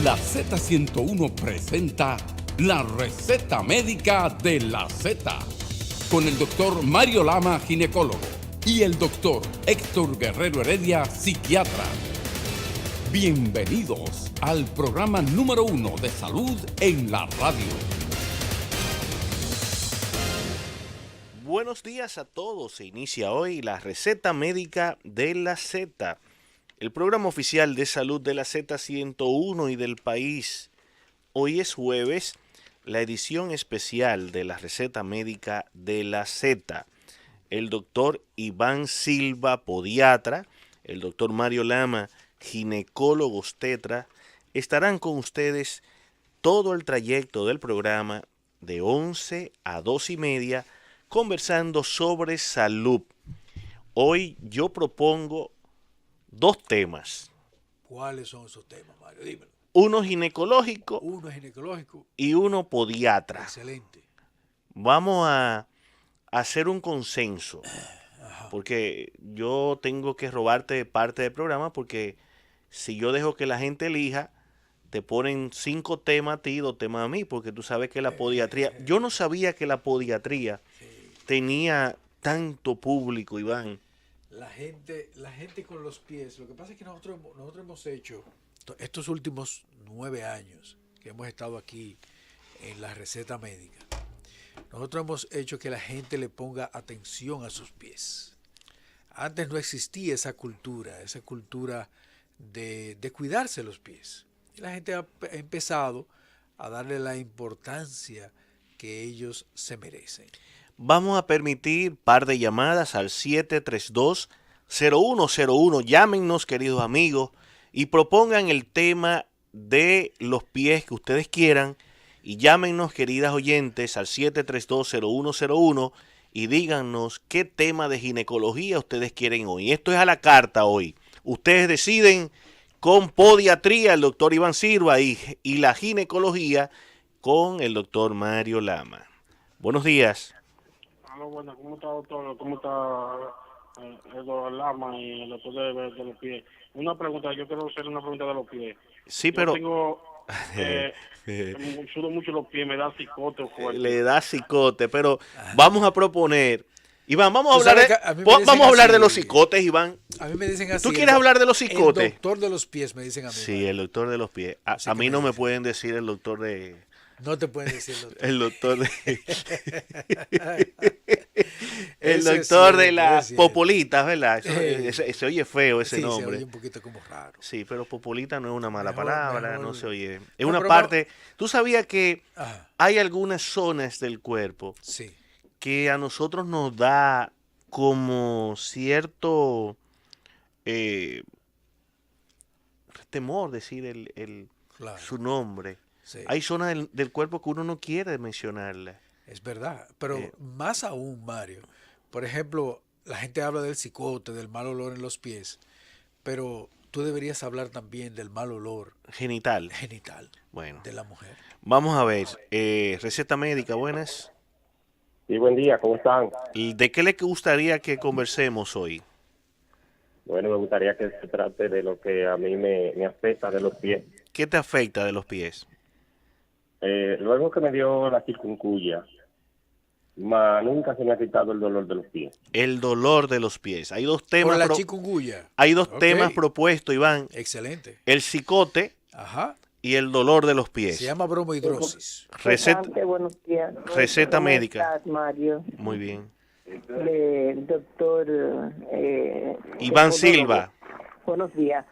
La Z101 presenta la receta médica de la Z, con el doctor Mario Lama, ginecólogo, y el doctor Héctor Guerrero Heredia, psiquiatra. Bienvenidos al programa número 1 de salud en la radio. Buenos días a todos. Se inicia hoy la receta médica de la Z, el programa oficial de salud de la Z101 y del país. Hoy es jueves, la edición especial de la receta médica de la Z. El doctor Iván Silva, podiatra, el doctor Mario Lama, ginecólogo obstetra, estarán con ustedes todo el trayecto del programa de 11 a 2:30, conversando sobre salud. Hoy yo propongo dos temas. ¿Cuáles son esos temas, Mario? Dímelo. Uno ginecológico. Uno es ginecológico. Y uno podiatra. Excelente. Vamos a hacer un consenso. Porque yo tengo que robarte parte del programa, porque si yo dejo que la gente elija, te ponen 5 temas a ti y 2 temas a mí, porque tú sabes que la podiatría... Yo no sabía que la podiatría tenía tanto público, Iván. La gente con los pies. Lo que pasa es que nosotros hemos hecho estos últimos 9 años que hemos estado aquí en la receta médica. Nosotros hemos hecho que la gente le ponga atención a sus pies. Antes no existía esa cultura de cuidarse los pies. Y la gente ha empezado a darle la importancia que ellos se merecen. Vamos a permitir par de llamadas al 732-0101. Llámenos, queridos amigos, y propongan el tema de los pies que ustedes quieran. Y llámenos, queridas oyentes, al 732-0101 y díganos qué tema de ginecología ustedes quieren hoy. Esto es a la carta hoy. Ustedes deciden con podiatría, el doctor Iván Silva, y la ginecología con el doctor Mario Lama. Buenos días. Bueno, ¿cómo está, doctor? ¿Cómo está el doctor Lama y el doctor de los pies? Una pregunta, yo quiero hacer una pregunta de los pies. Sí, pero... Yo tengo, sudo mucho los pies, me da cicote fuerte. Le da cicote, pero vamos a proponer... Iván, vamos a hablar así, de los cicotes, Iván. A mí me dicen así. ¿Tú quieres hablar de los cicotes? El doctor de los pies me dicen a mí. Sí, el doctor de los pies. A mí no me pueden decir el doctor de... No te pueden decir el doctor de... el doctor de las popolitas, ¿verdad? Se oye feo ese nombre. Se oye un poquito como raro. Sí, pero popolita no es una mala palabra, no se oye. Es no, una parte... ¿Tú sabías que hay algunas zonas del cuerpo que a nosotros nos da como cierto temor decir su nombre? Sí. Hay zonas del cuerpo que uno no quiere mencionarla. Es verdad, pero más aún, Mario. Por ejemplo, la gente habla del cicote, del mal olor en los pies, pero tú deberías hablar también del mal olor genital. Bueno, de la mujer. Vamos a ver, receta médica, buenas. Sí, buen día, ¿cómo están? ¿Y de qué le gustaría que conversemos hoy? Bueno, me gustaría que se trate de lo que a mí me afecta de los pies. ¿Qué te afecta de los pies? Luego que me dio la chikungunya, nunca se me ha quitado el dolor de los pies. El dolor de los pies. Hay dos temas. Por la chikungunya. Hay dos temas propuestos, Iván. Excelente. El cicote y el dolor de los pies. Se llama bromohidrosis. Buenos días. Receta médica. Estás, Mario? Muy bien. El doctor Iván Silva. Buenos días.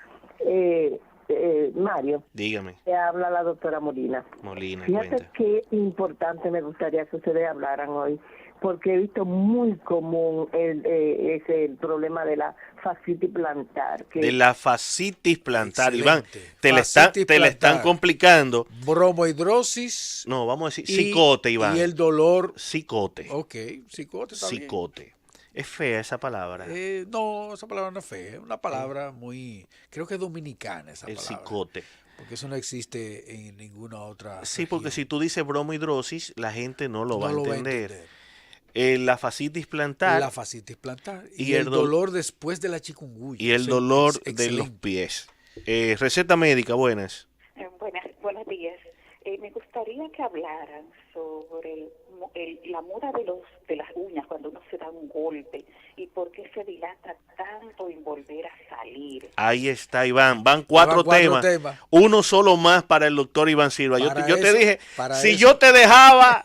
Mario. Dígame. Te habla la doctora Molina. Fíjate cuenta. qué importante me gustaría que ustedes hablaran hoy, porque he visto muy común el problema de la fascitis plantar. De la fascitis plantar, Iván. Te la están complicando. Bromohidrosis. No, vamos a decir cicote, Iván. Y el dolor. Cicote. Ok, cicote está cicote. ¿Es fea esa palabra? No, esa palabra no es fea. Es una palabra muy... Creo que es dominicana esa palabra. El cicote. Porque eso no existe en ninguna otra Sí, región. porque si tú dices bromohidrosis, la gente no lo va a entender. La fascitis plantar. La fascitis plantar. Y el dolor después de la chikungunya. Y el dolor de los pies. Receta médica, buenas. Buenas pies. Me gustaría que hablaran sobre la muda de las uñas cuando uno se da un golpe y por qué se dilata tanto en volver a salir. Ahí está, Iván. Van cuatro temas. Uno solo más para el doctor Iván Silva. Yo te dije, si yo te dejaba,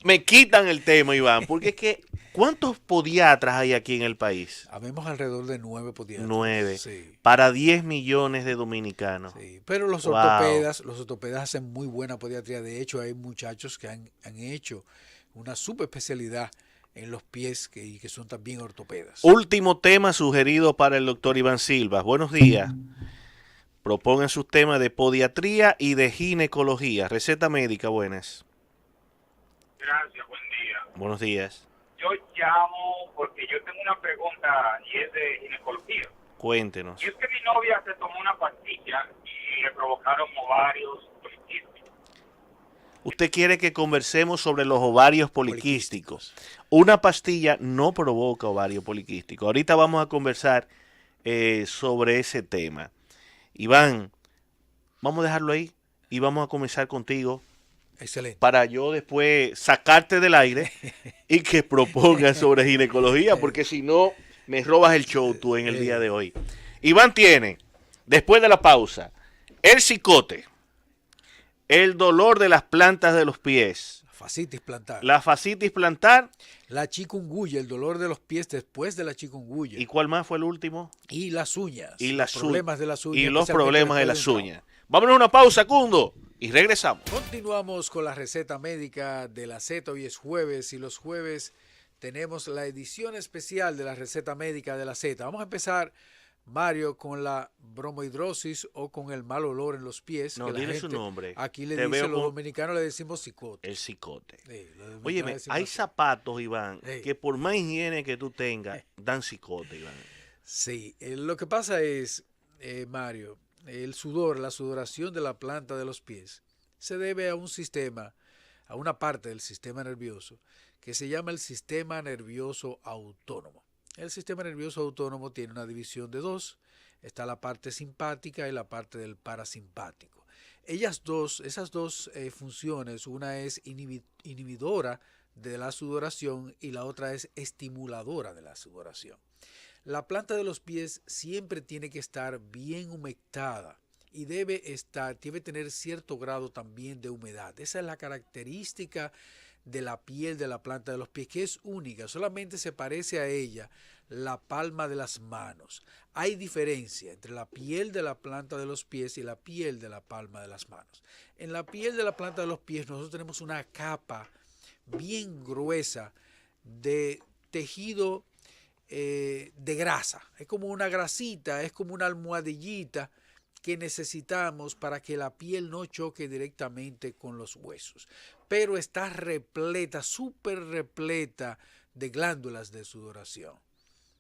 me quitan el tema, Iván. Porque es que, ¿cuántos podiatras hay aquí en el país? Habemos alrededor de 9 podiatras. 9. Sí. Para 10 millones de dominicanos. Sí, pero los Wow. ortopedas hacen muy buena podiatría. De hecho, hay muchachos que han hecho una subespecialidad en los pies y que son también ortopedas. Último tema sugerido para el doctor Iván Silva. Buenos días. Propongan sus temas de podiatría y de ginecología. Receta médica, buenas. Gracias, buen día. Buenos días. Yo llamo porque yo tengo una pregunta y es de ginecología. Cuéntenos. Y es que mi novia se tomó una pastilla y le provocaron ovarios poliquísticos. Usted quiere que conversemos sobre los ovarios poliquísticos. Una pastilla no provoca ovario poliquístico. Ahorita vamos a conversar sobre ese tema. Iván, vamos a dejarlo ahí y vamos a comenzar contigo. Excelente. Para yo después sacarte del aire y que propongas sobre ginecología, porque si no, me robas el show tú en el día de hoy. Iván tiene, después de la pausa, el cicote, el dolor de las plantas de los pies, la fascitis plantar, la chikungunya, el dolor de los pies después de la chikungunya. ¿Y cuál más fue el último? Y las uñas. Y los problemas de las uñas. Y los problemas de las uñas. Vámonos a una pausa, Cundo, y regresamos. Continuamos con la receta médica de la Z. Hoy es jueves y los jueves tenemos la edición especial de la receta médica de la Z. Vamos a empezar, Mario, con la bromohidrosis o con el mal olor en los pies. No, dile su nombre. Aquí le dicen, los dominicanos le decimos cicote. El cicote. Sí, óyeme, hay zapatos, Iván, que por más higiene que tú tengas, dan cicote, Iván. Sí, lo que pasa es, Mario, el sudor, la sudoración de la planta de los pies, se debe a un sistema, a una parte del sistema nervioso, que se llama el sistema nervioso autónomo. El sistema nervioso autónomo tiene una división de dos. Está la parte simpática y la parte del parasimpático. Esas dos funciones, una es inhibidora de la sudoración y la otra es estimuladora de la sudoración. La planta de los pies siempre tiene que estar bien humectada y debe tener cierto grado también de humedad. Esa es la característica de la piel de la planta de los pies, que es única, solamente se parece a ella la palma de las manos. Hay diferencia entre la piel de la planta de los pies y la piel de la palma de las manos. En la piel de la planta de los pies nosotros tenemos una capa bien gruesa de tejido de grasa. Es como una grasita, es como una almohadillita que necesitamos para que la piel no choque directamente con los huesos. Pero está repleta, súper repleta de glándulas de sudoración.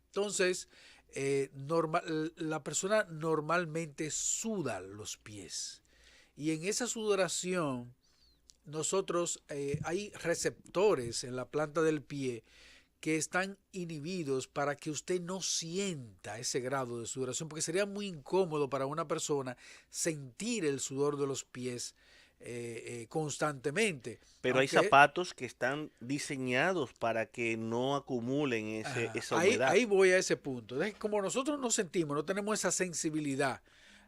Entonces, la persona normalmente suda los pies. Y en esa sudoración, nosotros hay receptores en la planta del pie que están inhibidos para que usted no sienta ese grado de sudoración, porque sería muy incómodo para una persona sentir el sudor de los pies constantemente. Pero hay zapatos que están diseñados para que no acumulen esa humedad. Ahí voy a ese punto. Como nosotros no sentimos, no tenemos esa sensibilidad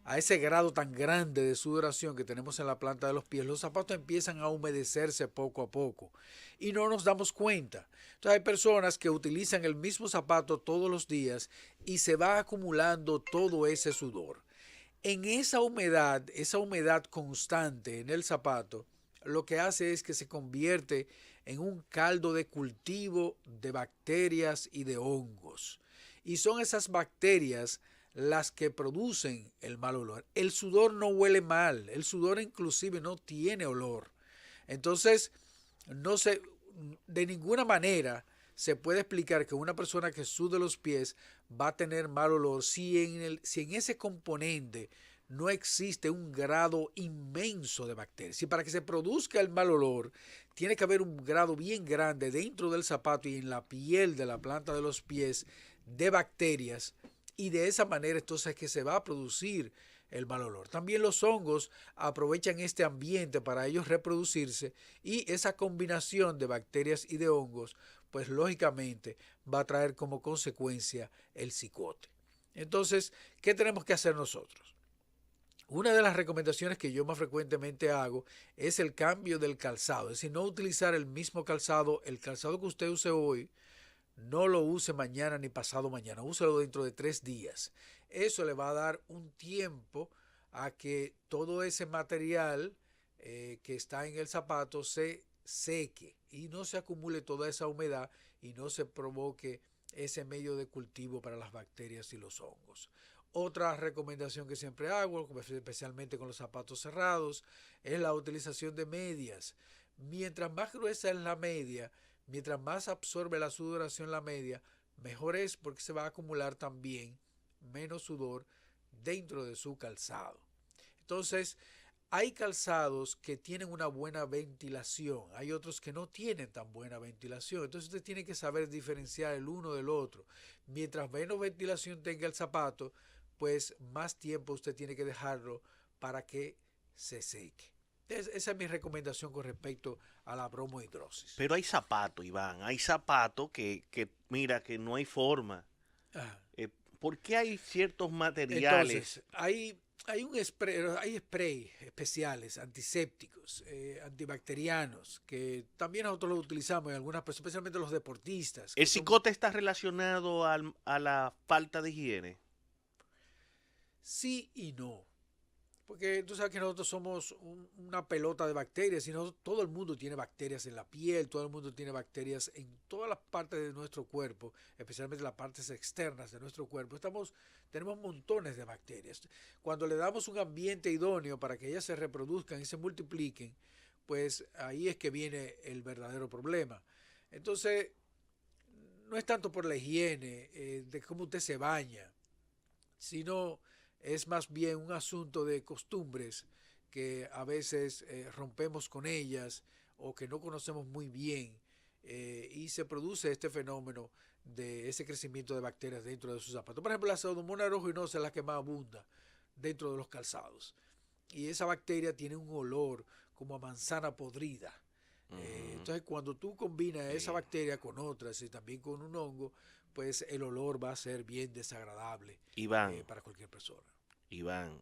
a ese grado tan grande de sudoración que tenemos en la planta de los pies, los zapatos empiezan a humedecerse poco a poco y no nos damos cuenta. Entonces hay personas que utilizan el mismo zapato todos los días y se va acumulando todo ese sudor. En esa humedad constante en el zapato, lo que hace es que se convierte en un caldo de cultivo de bacterias y de hongos. Y son esas bacterias las que producen el mal olor. El sudor no huele mal, el sudor inclusive no tiene olor. Entonces, de ninguna manera se puede explicar que una persona que sude los pies va a tener mal olor si en ese componente no existe un grado inmenso de bacterias. Si para que se produzca el mal olor tiene que haber un grado bien grande dentro del zapato y en la piel de la planta de los pies de bacterias, y de esa manera entonces es que se va a producir el mal olor. También los hongos aprovechan este ambiente para ellos reproducirse y esa combinación de bacterias y de hongos, pues lógicamente va a traer como consecuencia el cicote. Entonces, ¿qué tenemos que hacer nosotros? Una de las recomendaciones que yo más frecuentemente hago es el cambio del calzado, es decir, no utilizar el mismo calzado, el calzado que usted use hoy, no lo use mañana ni pasado mañana, úselo dentro de 3 días. Eso le va a dar un tiempo a que todo ese material que está en el zapato se seque y no se acumule toda esa humedad y no se provoque ese medio de cultivo para las bacterias y los hongos. Otra recomendación que siempre hago, especialmente con los zapatos cerrados, es la utilización de medias. Mientras más gruesa es la media, mientras más absorbe la sudoración la media, mejor es, porque se va a acumular también menos sudor dentro de su calzado. Entonces, hay calzados que tienen una buena ventilación, hay otros que no tienen tan buena ventilación. Entonces usted tiene que saber diferenciar el uno del otro. Mientras menos ventilación tenga el zapato, pues más tiempo usted tiene que dejarlo para que se seque. Esa es mi recomendación con respecto a la bromohidrosis. Pero hay zapatos, Iván, hay zapatos que mira, que no hay forma. ¿Por qué hay ciertos materiales? Entonces, hay spray especiales, antisépticos, antibacterianos, que también nosotros los utilizamos en algunas personas, especialmente los deportistas. ¿El cicote está relacionado a la falta de higiene? Sí y no. Porque tú sabes que nosotros somos una pelota de bacterias, y todo el mundo tiene bacterias en la piel, todo el mundo tiene bacterias en todas las partes de nuestro cuerpo, especialmente las partes externas de nuestro cuerpo. Tenemos montones de bacterias. Cuando le damos un ambiente idóneo para que ellas se reproduzcan y se multipliquen, pues ahí es que viene el verdadero problema. Entonces, no es tanto por la higiene, de cómo usted se baña, sino es más bien un asunto de costumbres que a veces rompemos con ellas o que no conocemos muy bien, y se produce este fenómeno de ese crecimiento de bacterias dentro de sus zapatos. Por ejemplo, la Pseudomonas aeruginosa es la que más abunda dentro de los calzados. Y esa bacteria tiene un olor como a manzana podrida. Entonces, cuando tú combinas esa bacteria con otras y también con un hongo, pues el olor va a ser bien desagradable, Iván, para cualquier persona. Iván,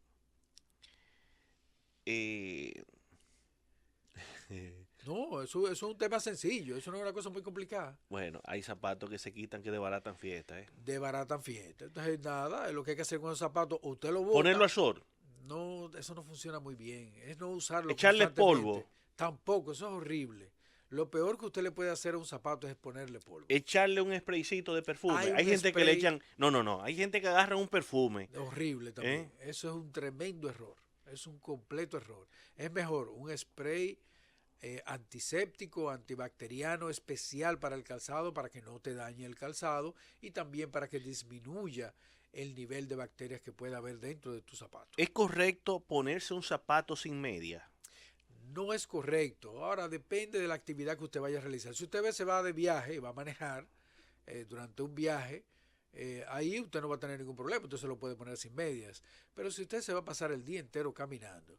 no, eso es un tema sencillo, eso no es una cosa muy complicada. Bueno, hay zapatos que se quitan que desbaratan fiesta, Desbaratan fiesta. Entonces, nada, lo que hay que hacer con los zapatos, o usted lo bota. Ponerlo al sol. No, eso no funciona muy bien. Es no usarlo. Echarle polvo. Tampoco, eso es horrible. Lo peor que usted le puede hacer a un zapato es ponerle polvo. Echarle un spraycito de perfume. Hay gente que le echan... No. Hay gente que agarra un perfume. Horrible también. Eso es un tremendo error. Es un completo error. Es mejor un spray antiséptico, antibacteriano especial para el calzado, para que no te dañe el calzado y también para que disminuya el nivel de bacterias que pueda haber dentro de tu zapato. ¿Es correcto ponerse un zapato sin media? No es correcto. Ahora depende de la actividad que usted vaya a realizar. Si usted se va de viaje y va a manejar durante un viaje, ahí usted no va a tener ningún problema, usted se lo puede poner sin medias. Pero si usted se va a pasar el día entero caminando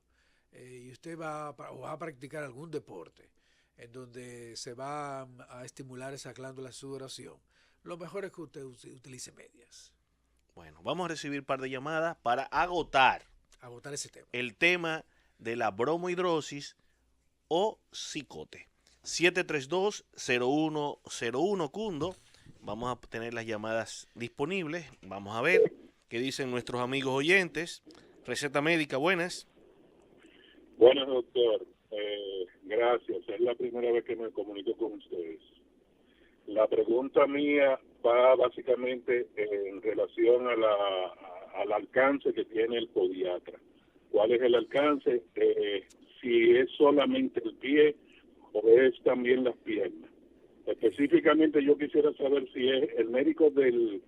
y usted va a practicar algún deporte en donde se va a estimular esa glándula de sudoración, lo mejor es que usted utilice medias. Bueno, vamos a recibir un par de llamadas para agotar ese tema. El tema de la bromohidrosis o cicote. 732-0101 Cundo. Vamos a tener las llamadas disponibles. Vamos a ver qué dicen nuestros amigos oyentes. Receta médica, buenas. Buenas, doctor. Gracias. Es la primera vez que me comunico con ustedes. La pregunta mía va básicamente en relación al alcance que tiene el podiatra. ¿Cuál es el alcance? Si es solamente el pie o es también las piernas. Específicamente yo quisiera saber si es el médico de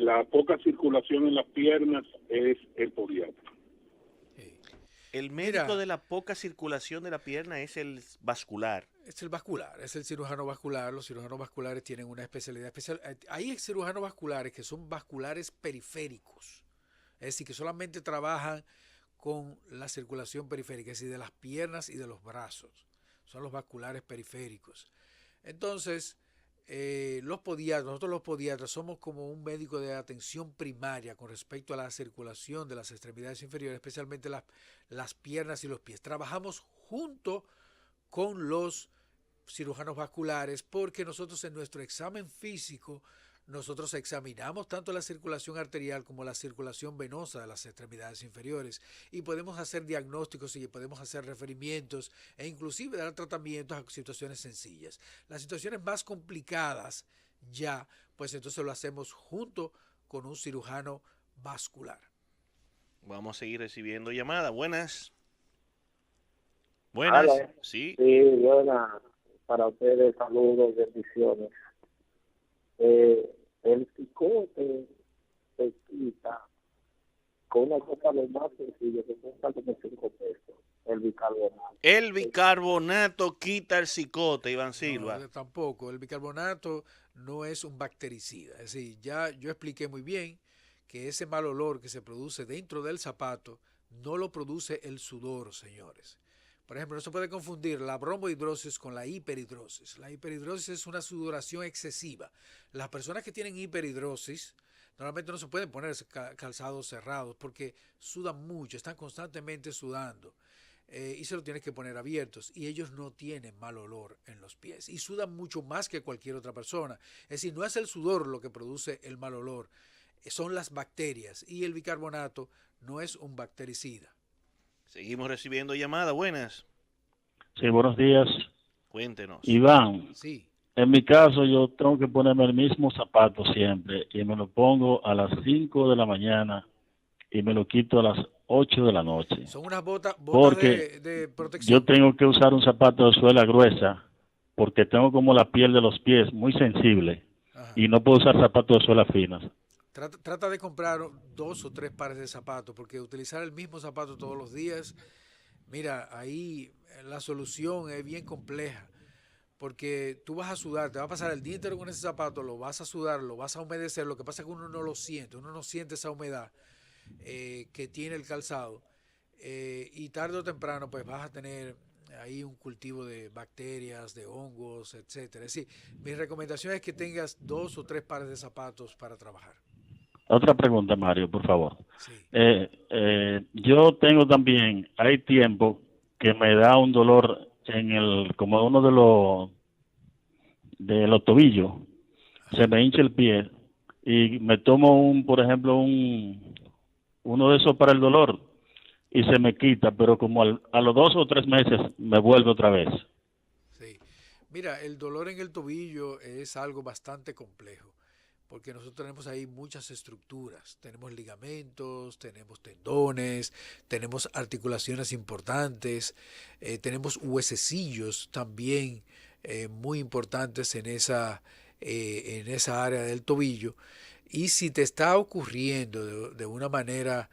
la poca circulación en las piernas es el podiatra. El médico de la poca circulación de la pierna es el vascular. Es el vascular, es el cirujano vascular. Los cirujanos vasculares tienen una especialidad especial. Hay cirujanos vasculares que son vasculares periféricos. es decir, que solamente trabajan con la circulación periférica, es decir, de las piernas y de los brazos, son los vasculares periféricos. Entonces, nosotros los podiatras somos como un médico de atención primaria con respecto a la circulación de las extremidades inferiores, especialmente las piernas y los pies. Trabajamos junto con los cirujanos vasculares porque nosotros en nuestro examen físico nosotros examinamos tanto la circulación arterial como la circulación venosa de las extremidades inferiores y podemos hacer diagnósticos y podemos hacer referimientos e inclusive dar tratamientos a situaciones sencillas. Las situaciones más complicadas ya, pues entonces lo hacemos junto con un cirujano vascular. Vamos a seguir recibiendo llamadas. Buenas. Buenas. Hola. Sí. Sí, buenas. Para ustedes, saludos, bendiciones. El cicote se quita con una cosa lo más sencilla que cuesta como 5 pesos, el bicarbonato. El bicarbonato quita el cicote, Iván Silva. No, tampoco, el bicarbonato no es un bactericida, es decir, ya yo expliqué muy bien que ese mal olor que se produce dentro del zapato no lo produce el sudor, señores. Por ejemplo, no se puede confundir la bromohidrosis con la hiperhidrosis. La hiperhidrosis es una sudoración excesiva. Las personas que tienen hiperhidrosis normalmente no se pueden poner calzados cerrados porque sudan mucho, están constantemente sudando y se lo tienen que poner abiertos y ellos no tienen mal olor en los pies y sudan mucho más que cualquier otra persona. Es decir, no es el sudor lo que produce el mal olor, son las bacterias y el bicarbonato no es un bactericida. Seguimos recibiendo llamadas. Buenas. Sí, buenos días. Cuéntenos. Iván, sí. En mi caso yo tengo que ponerme el mismo zapato siempre y me lo pongo a las 5 de la mañana y me lo quito a las 8 de la noche. Son unas botas porque de protección. Yo tengo que usar un zapato de suela gruesa porque tengo como la piel de los pies muy sensible. Ajá. Y no puedo usar zapatos de suela finas. Trata de comprar 2 o 3 pares de zapatos, porque utilizar el mismo zapato todos los días, mira, ahí la solución es bien compleja, porque tú vas a sudar, te va a pasar el día entero con ese zapato, lo vas a sudar, lo vas a humedecer, lo que pasa es que uno no lo siente, uno no siente esa humedad que tiene el calzado, y tarde o temprano pues vas a tener ahí un cultivo de bacterias, de hongos, etcétera. Es decir, mi recomendación es que tengas 2 o 3 pares de zapatos para trabajar. Otra pregunta, Mario, por favor. Sí. Yo tengo también, hay tiempo que me da un dolor como uno de los tobillos. Se me hincha el pie y me tomo por ejemplo, uno de esos para el dolor y se me quita, pero como a los 2 o 3 meses me vuelve otra vez. Sí. Mira, el dolor en el tobillo es algo bastante complejo, porque nosotros tenemos ahí muchas estructuras, tenemos ligamentos, tenemos tendones, tenemos articulaciones importantes, tenemos huesecillos también muy importantes en esa área del tobillo, y si te está ocurriendo de una manera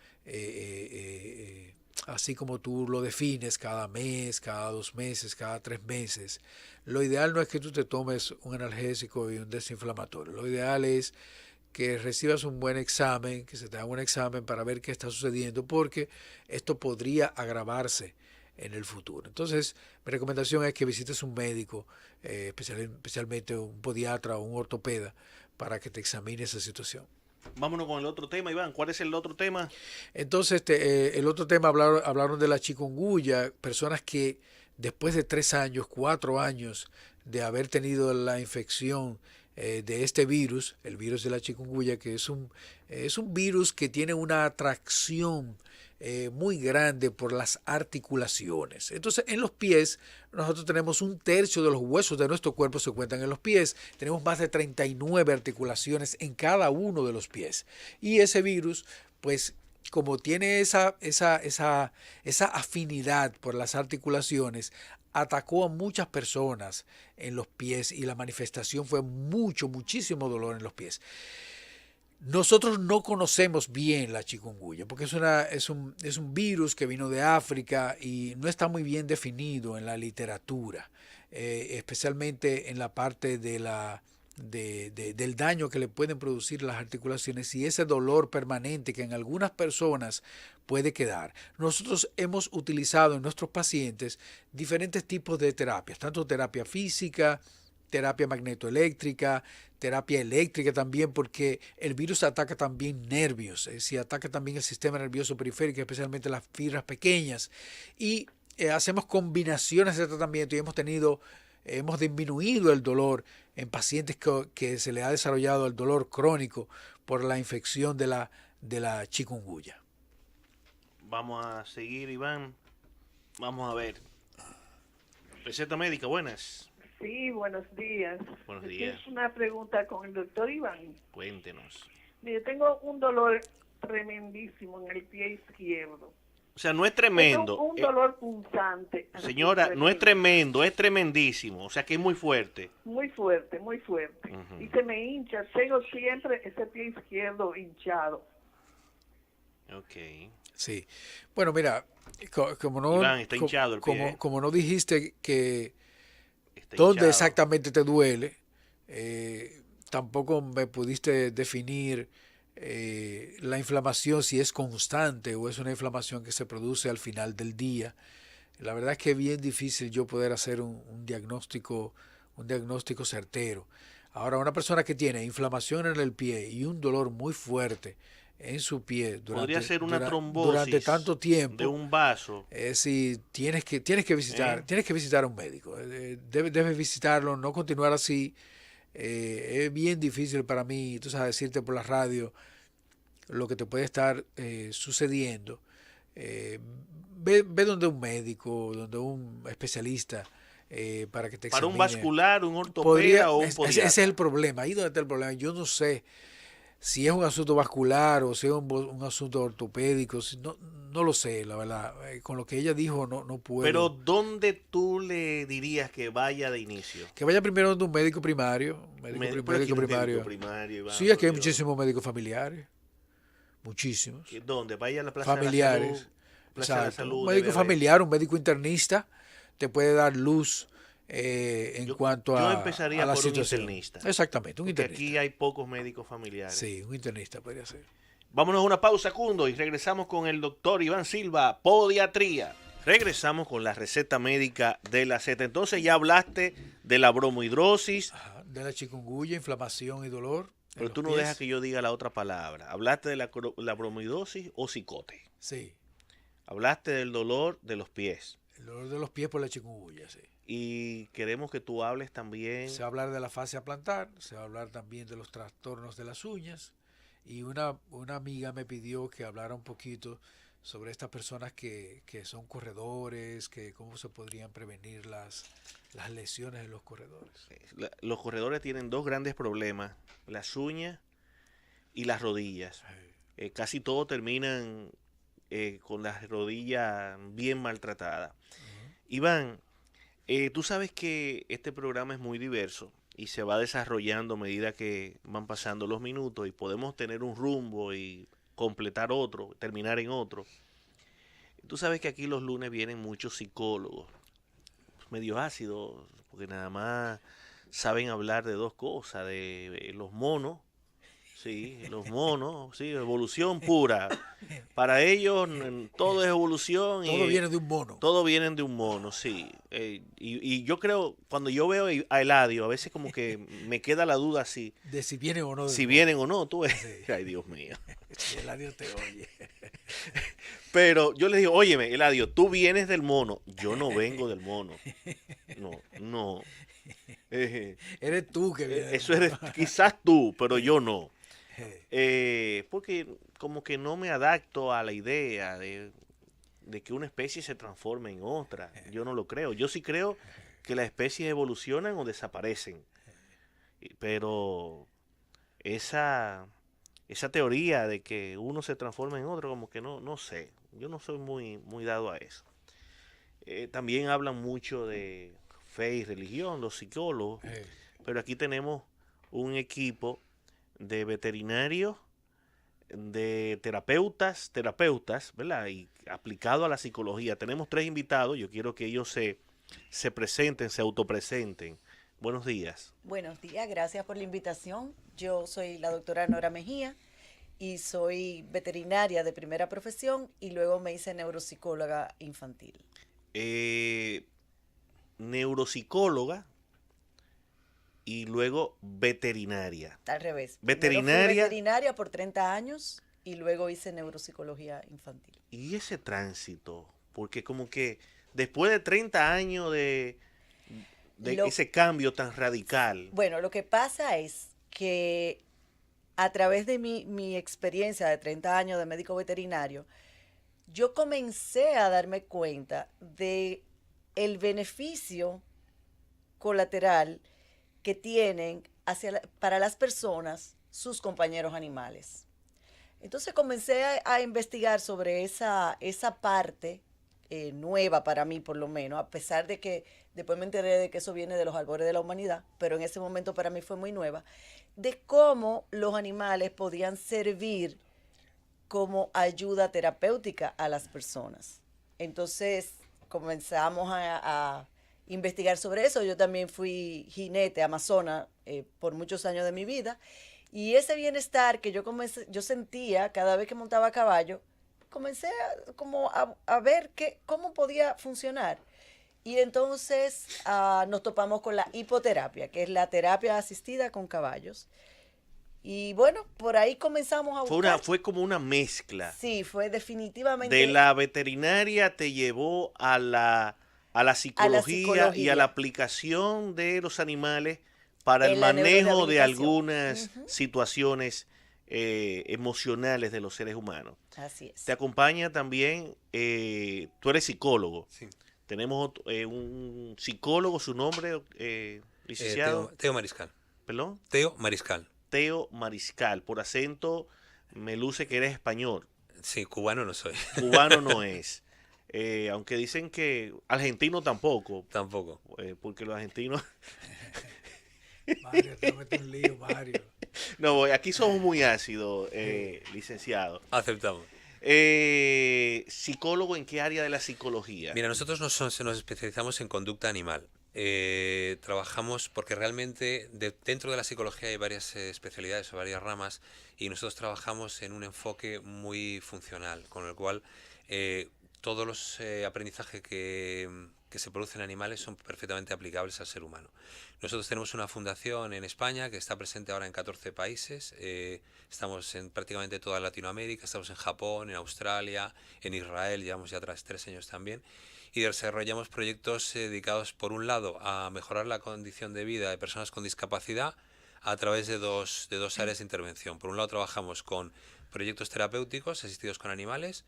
así como tú lo defines, cada mes, cada 2 meses, cada 3 meses, lo ideal no es que tú te tomes un analgésico y un desinflamatorio. Lo ideal es que recibas un buen examen, que se te haga un examen para ver qué está sucediendo, porque esto podría agravarse en el futuro. Entonces, mi recomendación es que visites un médico, especialmente un podiatra o un ortopeda, para que te examine esa situación. Vámonos con el otro tema, Iván. ¿Cuál es el otro tema? Entonces, el otro tema hablaron de la chikungunya, personas que después de 3 años, 4 años de haber tenido la infección de este virus, el virus de la chikungunya, que es un virus que tiene una atracción muy grande por las articulaciones. Entonces, en los pies, nosotros tenemos 1/3 de los huesos de nuestro cuerpo se encuentran en los pies. Tenemos más de 39 articulaciones en cada uno de los pies. Y ese virus, pues, como tiene esa afinidad por las articulaciones, atacó a muchas personas en los pies y la manifestación fue muchísimo dolor en los pies. Nosotros no conocemos bien la chikungunya porque es un virus que vino de África y no está muy bien definido en la literatura, especialmente en la parte de la del daño que le pueden producir las articulaciones y ese dolor permanente que en algunas personas puede quedar. Nosotros hemos utilizado en nuestros pacientes diferentes tipos de terapias, tanto terapia física, terapia magnetoeléctrica, terapia eléctrica también, porque el virus ataca también nervios, es decir, ataca también el sistema nervioso periférico, especialmente las fibras pequeñas, y hacemos combinaciones de tratamiento y hemos disminuido el dolor en pacientes que se le ha desarrollado el dolor crónico por la infección de la chikungunya. Vamos a seguir, Iván. Vamos a ver. Receta médica, buenas. Sí, buenos días. Buenos días. Es una pregunta con el doctor Iván. Cuéntenos. Mire, tengo un dolor tremendísimo en el pie izquierdo. O sea, no es tremendo. Tengo un dolor punzante. Señora, no es tremendo, es tremendísimo. O sea, que es muy fuerte. Muy fuerte, muy fuerte. Y se me hincha. Tengo siempre ese pie izquierdo hinchado. Ok. Sí. Bueno, mira, como no, Iván, está hinchado el pie. Como no dijiste que está dónde hinchado. exactamente te duele, tampoco me pudiste definir la inflamación, si es constante o es una inflamación que se produce al final del día. La verdad es que es bien difícil yo poder hacer un diagnóstico certero. Ahora, una persona que tiene inflamación en el pie y un dolor muy fuerte en su pie podría ser una trombosis durante tanto tiempo de un vaso. Sí, tienes que visitar a un médico. Debes visitarlo, no continuar así. Es bien difícil para mí, tú sabes, decirte por la radio lo que te puede estar sucediendo. Ve donde un médico, donde un especialista, para que te examine. Para un vascular, un ortopeda o un podiatra. Ese es el problema, ahí donde está el problema. Yo no sé si es un asunto vascular o si es un asunto ortopédico, no lo sé, la verdad. Con lo que ella dijo no puedo. Pero ¿dónde tú le dirías que vaya de inicio? Que vaya primero donde un médico primario. Médico primario. Iván, sí, aquí hay muchísimos médicos familiares. Muchísimos. ¿Dónde? Vaya a la Plaza familiares. de la Salud. Plaza de la Salud, un médico familiar, un médico internista te puede dar luz cuanto a empezaría la por situación. un internista. Exactamente, un Porque internista. aquí hay pocos médicos familiares. Sí, un internista podría ser. Vámonos a una pausa, Cundo, y regresamos con el doctor Iván Silva, podiatría. Regresamos con la receta médica de la Z. Entonces ya hablaste de la bromohidrosis. Ajá, de la chikungunya, inflamación y dolor. Pero tú no dejas que yo diga la otra palabra. Hablaste de la bromohidrosis o cicote. Sí. Hablaste del dolor de los pies. El dolor de los pies por la chikungunya, sí. Y queremos que tú hables también. Se va a hablar de la fascia plantar, se va a hablar también de los trastornos de las uñas. Y una amiga me pidió que hablara un poquito sobre estas personas que son corredores, que cómo se podrían prevenir las lesiones en los corredores. Los corredores tienen dos grandes problemas, las uñas y las rodillas. Casi todos terminan con las rodillas bien maltratadas. Iván, tú sabes que este programa es muy diverso y se va desarrollando a medida que van pasando los minutos y podemos tener un rumbo y completar otro, terminar en otro. Tú sabes que aquí los lunes vienen muchos psicólogos, medio ácidos, porque nada más saben hablar de dos cosas, de los monos. Sí, los monos, sí, evolución pura. Para ellos todo es evolución. Todo viene de un mono. Todo viene de un mono, sí. Y yo creo, cuando yo veo a Eladio, a veces como que me queda la duda si... De si vienen o no. Si vienen o no, tú ves. Sí. Ay, Dios mío. Eladio te oye. Pero yo le digo, óyeme, Eladio, tú vienes del mono. Yo no vengo del mono. No. Eres tú que vienes. Eso eres quizás tú, pero yo no. Porque como que no me adapto a la idea de que una especie se transforme en otra. Yo no lo creo. Yo sí creo que las especies evolucionan o desaparecen. Pero esa teoría de que uno se transforma en otro, como que no sé. Yo no soy muy dado a eso. También hablan mucho de fe y religión, los psicólogos. Pero aquí tenemos un equipo de veterinarios, de terapeutas, ¿verdad? Y aplicado a la psicología. Tenemos 3 invitados, yo quiero que ellos se presenten, se autopresenten. Buenos días. Buenos días, gracias por la invitación. Yo soy la doctora Nora Mejía y soy veterinaria de primera profesión y luego me hice neuropsicóloga infantil. Neuropsicóloga y luego veterinaria. Al revés. Veterinaria. Fui veterinaria por 30 años y luego hice neuropsicología infantil. Y ese tránsito, porque como que después de 30 años de ese cambio tan radical. Bueno, lo que pasa es que a través de mi experiencia de 30 años de médico veterinario, yo comencé a darme cuenta de el beneficio colateral que tienen para las personas sus compañeros animales. Entonces comencé a investigar sobre esa parte nueva para mí, por lo menos, a pesar de que después me enteré de que eso viene de los albores de la humanidad, pero en ese momento para mí fue muy nueva, de cómo los animales podían servir como ayuda terapéutica a las personas. Entonces comenzamos a investigar sobre eso. Yo también fui jinete amazona por muchos años de mi vida, y ese bienestar que yo sentía cada vez que montaba a caballo, comencé a ver cómo podía funcionar. Y entonces nos topamos con la hipoterapia, que es la terapia asistida con caballos. Y bueno, por ahí comenzamos a buscar. Fue como una mezcla. Sí, fue definitivamente. De la veterinaria te llevó a la psicología y a la aplicación de los animales para el manejo de algunas situaciones emocionales de los seres humanos. Así es. Te acompaña también, tú eres psicólogo. Sí. Tenemos un psicólogo, su nombre, licenciado. Teo Mariscal. ¿Perdón? Teo Mariscal. Teo Mariscal. Por acento me luce que eres español. Sí, cubano no soy. Cubano no es. Aunque dicen que argentino tampoco. Tampoco. Porque los argentinos... Mario, te metes un lío, Mario. No, aquí somos muy ácidos, licenciado. Aceptamos. ¿Psicólogo en qué área de la psicología? Mira, nosotros nos especializamos en conducta animal. Trabajamos porque realmente dentro de la psicología hay varias especialidades o varias ramas, y nosotros trabajamos en un enfoque muy funcional, con el cual todos los aprendizajes que se producen en animales son perfectamente aplicables al ser humano. Nosotros tenemos una fundación en España que está presente ahora en 14 países, estamos en prácticamente toda Latinoamérica, estamos en Japón, en Australia, en Israel, llevamos ya 3 años también, y desarrollamos proyectos dedicados, por un lado, a mejorar la condición de vida de personas con discapacidad a través de dos áreas de intervención. Por un lado, trabajamos con proyectos terapéuticos asistidos con animales,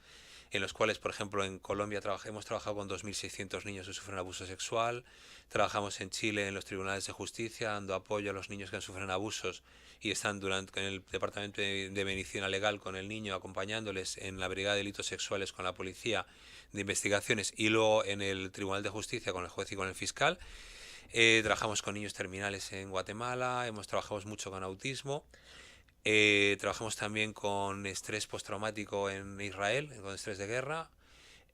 en los cuales, por ejemplo, en Colombia hemos trabajado con 2.600 niños que sufren abuso sexual. Trabajamos en Chile en los tribunales de justicia, dando apoyo a los niños que sufren abusos y están en el departamento de medicina legal con el niño, acompañándoles en la brigada de delitos sexuales con la policía de investigaciones, y luego en el tribunal de justicia con el juez y con el fiscal. Trabajamos con niños terminales en Guatemala, hemos trabajado mucho con autismo. Trabajamos también con estrés postraumático en Israel, con estrés de guerra,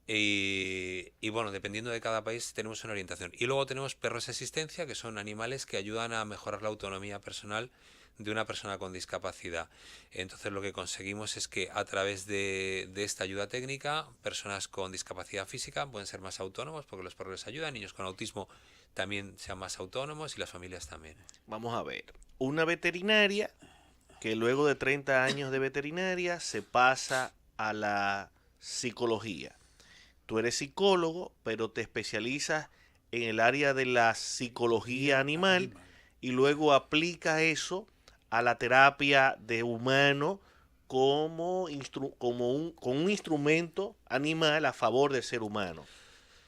y bueno, dependiendo de cada país tenemos una orientación. Y luego tenemos perros de asistencia, que son animales que ayudan a mejorar la autonomía personal de una persona con discapacidad. Entonces lo que conseguimos es que a través de esta ayuda técnica, personas con discapacidad física pueden ser más autónomos porque los perros les ayudan, niños con autismo también sean más autónomos y las familias también. Vamos a ver, una veterinaria que luego de 30 años de veterinaria se pasa a la psicología. Tú eres psicólogo, pero te especializas en el área de la psicología animal y luego aplicas eso a la terapia de humano con un instrumento animal a favor del ser humano.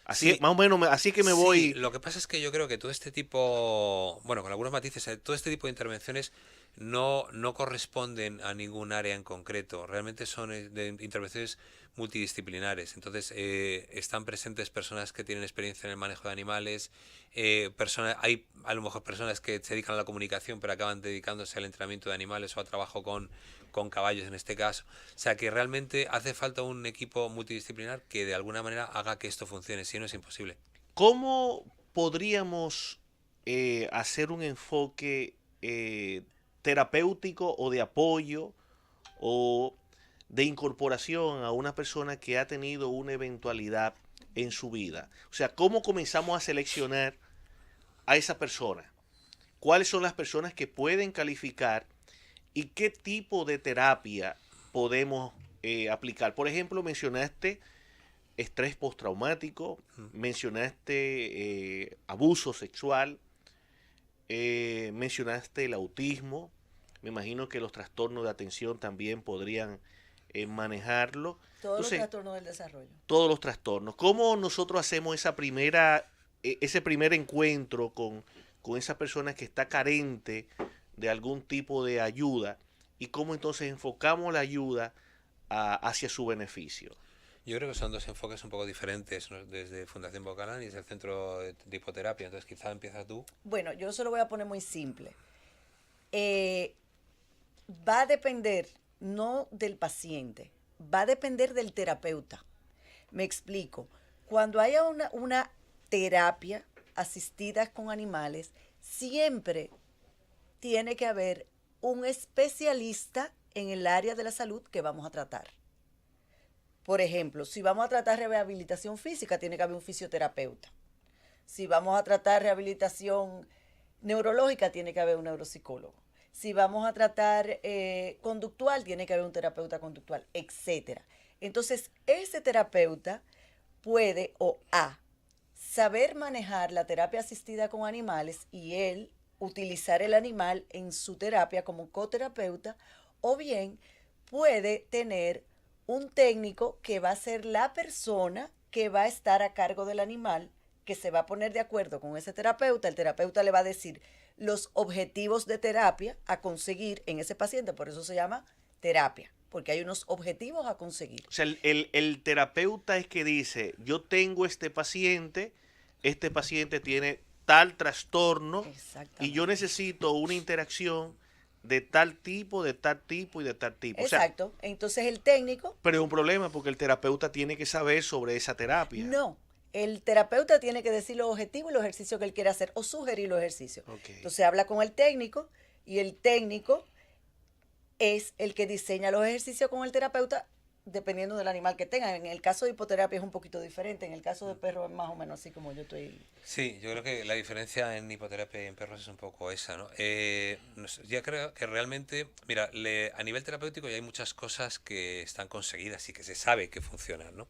Así, sí, más o menos, así que me voy... Lo que pasa es que yo creo que todo este tipo, bueno, con algunos matices, todo este tipo de intervenciones no corresponden a ningún área en concreto. Realmente son de intervenciones multidisciplinares. Entonces, están presentes personas que tienen experiencia en el manejo de animales, hay a lo mejor personas que se dedican a la comunicación pero acaban dedicándose al entrenamiento de animales o a trabajo con caballos en este caso. O sea que realmente hace falta un equipo multidisciplinar que de alguna manera haga que esto funcione, si no es imposible. ¿Cómo podríamos hacer un enfoque terapéutico o de apoyo o de incorporación a una persona que ha tenido una eventualidad en su vida? O sea, ¿cómo comenzamos a seleccionar a esa persona? ¿Cuáles son las personas que pueden calificar y qué tipo de terapia podemos aplicar? Por ejemplo, mencionaste estrés postraumático, mencionaste abuso sexual, mencionaste el autismo. Me imagino que los trastornos de atención también podrían manejarlo. Todos Entonces, los trastornos del desarrollo. todos los trastornos. ¿Cómo nosotros hacemos ese primer encuentro con esa persona que está carente de algún tipo de ayuda y cómo entonces enfocamos la ayuda hacia su beneficio? Yo creo que son dos enfoques un poco diferentes, ¿no? Desde Fundación Bocalán y desde el Centro de Hipoterapia. Entonces, quizá empieza tú. Bueno, yo se lo voy a poner muy simple. Va a depender no del paciente, va a depender del terapeuta. Me explico. Cuando haya una terapia asistida con animales, siempre tiene que haber un especialista en el área de la salud que vamos a tratar. Por ejemplo, si vamos a tratar rehabilitación física, tiene que haber un fisioterapeuta. Si vamos a tratar rehabilitación neurológica, tiene que haber un neuropsicólogo. Si vamos a tratar conductual, tiene que haber un terapeuta conductual, etc. Entonces, ese terapeuta puede saber manejar la terapia asistida con animales y él utilizar el animal en su terapia como coterapeuta, o bien puede tener un técnico que va a ser la persona que va a estar a cargo del animal, que se va a poner de acuerdo con ese terapeuta. El terapeuta le va a decir los objetivos de terapia a conseguir en ese paciente, por eso se llama terapia, porque hay unos objetivos a conseguir. O sea, el terapeuta es que dice, yo tengo este paciente tiene tal trastorno y yo necesito una interacción de tal tipo, de tal tipo y de tal tipo. Exacto. O sea, entonces el técnico... Pero es un problema porque el terapeuta tiene que saber sobre esa terapia. No, el terapeuta tiene que decir los objetivos y los ejercicios que él quiere hacer o sugerir los ejercicios. Okay. Entonces habla con el técnico y el técnico es el que diseña los ejercicios con el terapeuta dependiendo del animal que tenga. En el caso de hipoterapia es un poquito diferente, en el caso de perros es más o menos así como yo estoy. Sí, yo creo que la diferencia en hipoterapia y en perros es un poco esa, ¿no? Ya creo que realmente, mira, a nivel terapéutico ya hay muchas cosas que están conseguidas y que se sabe que funcionan, ¿no?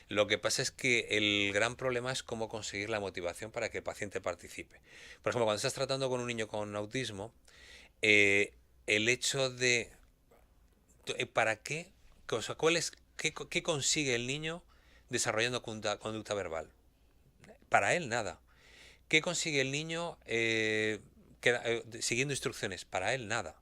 Lo que pasa es que el gran problema es cómo conseguir la motivación para que el paciente participe. Por ejemplo, cuando estás tratando con un niño con autismo, el hecho de... ¿Para qué? O sea, ¿qué consigue el niño desarrollando conducta verbal? Para él nada. ¿Qué consigue el niño siguiendo instrucciones? Para él nada.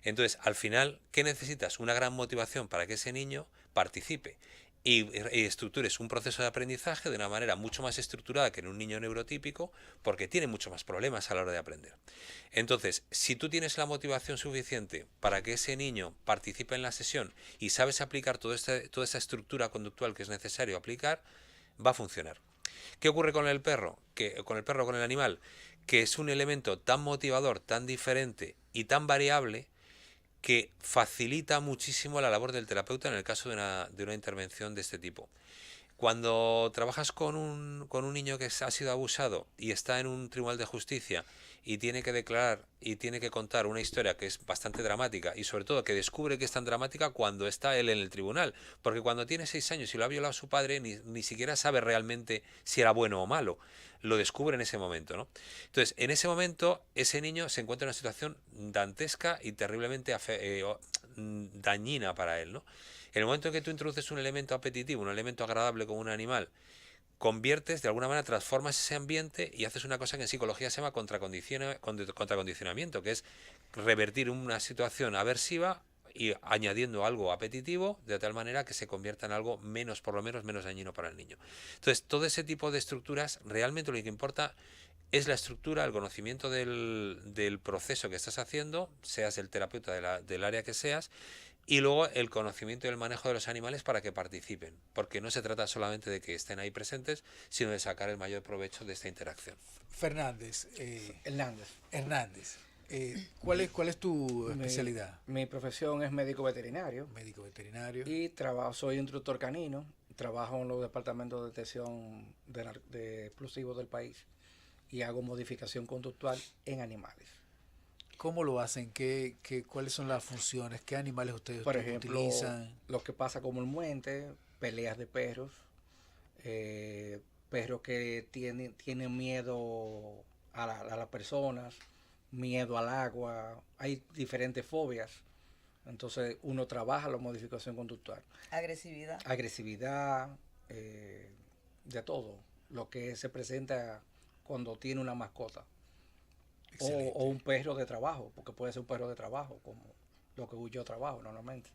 Entonces, al final, ¿qué necesitas? Una gran motivación para que ese niño participe y estructures un proceso de aprendizaje de una manera mucho más estructurada que en un niño neurotípico, porque tiene mucho más problemas a la hora de aprender. Entonces, si tú tienes la motivación suficiente para que ese niño participe en la sesión y sabes aplicar toda esa estructura conductual que es necesario aplicar, va a funcionar. ¿Qué ocurre con el perro? Con el animal, que es un elemento tan motivador, tan diferente y tan variable que facilita muchísimo la labor del terapeuta en el caso de una intervención de este tipo. Cuando trabajas con un niño que ha sido abusado y está en un tribunal de justicia y tiene que declarar y tiene que contar una historia que es bastante dramática y sobre todo que descubre que es tan dramática cuando está él en el tribunal, porque cuando tiene 6 años y lo ha violado su padre ni siquiera sabe realmente si era bueno o malo, lo descubre en ese momento, ¿no? Entonces, en ese momento ese niño se encuentra en una situación dantesca y terriblemente dañina para él, ¿no? En el momento en que tú introduces un elemento apetitivo, un elemento agradable como un animal, conviertes, de alguna manera transformas ese ambiente y haces una cosa que en psicología se llama contracondicionamiento, que es revertir una situación aversiva y añadiendo algo apetitivo de tal manera que se convierta en algo por lo menos menos dañino para el niño. Entonces, todo ese tipo de estructuras, realmente lo que importa es la estructura, el conocimiento del proceso que estás haciendo, seas el terapeuta del área que seas, Y luego el conocimiento y el manejo de los animales para que participen, porque no se trata solamente de que estén ahí presentes, sino de sacar el mayor provecho de esta interacción. Fernández. Hernández. ¿Cuál es tu especialidad? Mi profesión es médico veterinario. Médico veterinario. Y soy instructor canino. Trabajo en los departamentos de detección de explosivos del país y hago modificación conductual en animales. ¿Cómo lo hacen? ¿Cuáles son las funciones? ¿Qué animales ustedes Por ejemplo, utilizan? Lo que pasa comúnmente, peleas de perros, perros que tienen miedo a las personas, miedo al agua, hay diferentes fobias. Entonces uno trabaja la modificación conductual. Agresividad, de todo, lo que se presenta cuando tiene una mascota. O un perro de trabajo, porque puede ser un perro de trabajo, como lo que yo trabajo normalmente.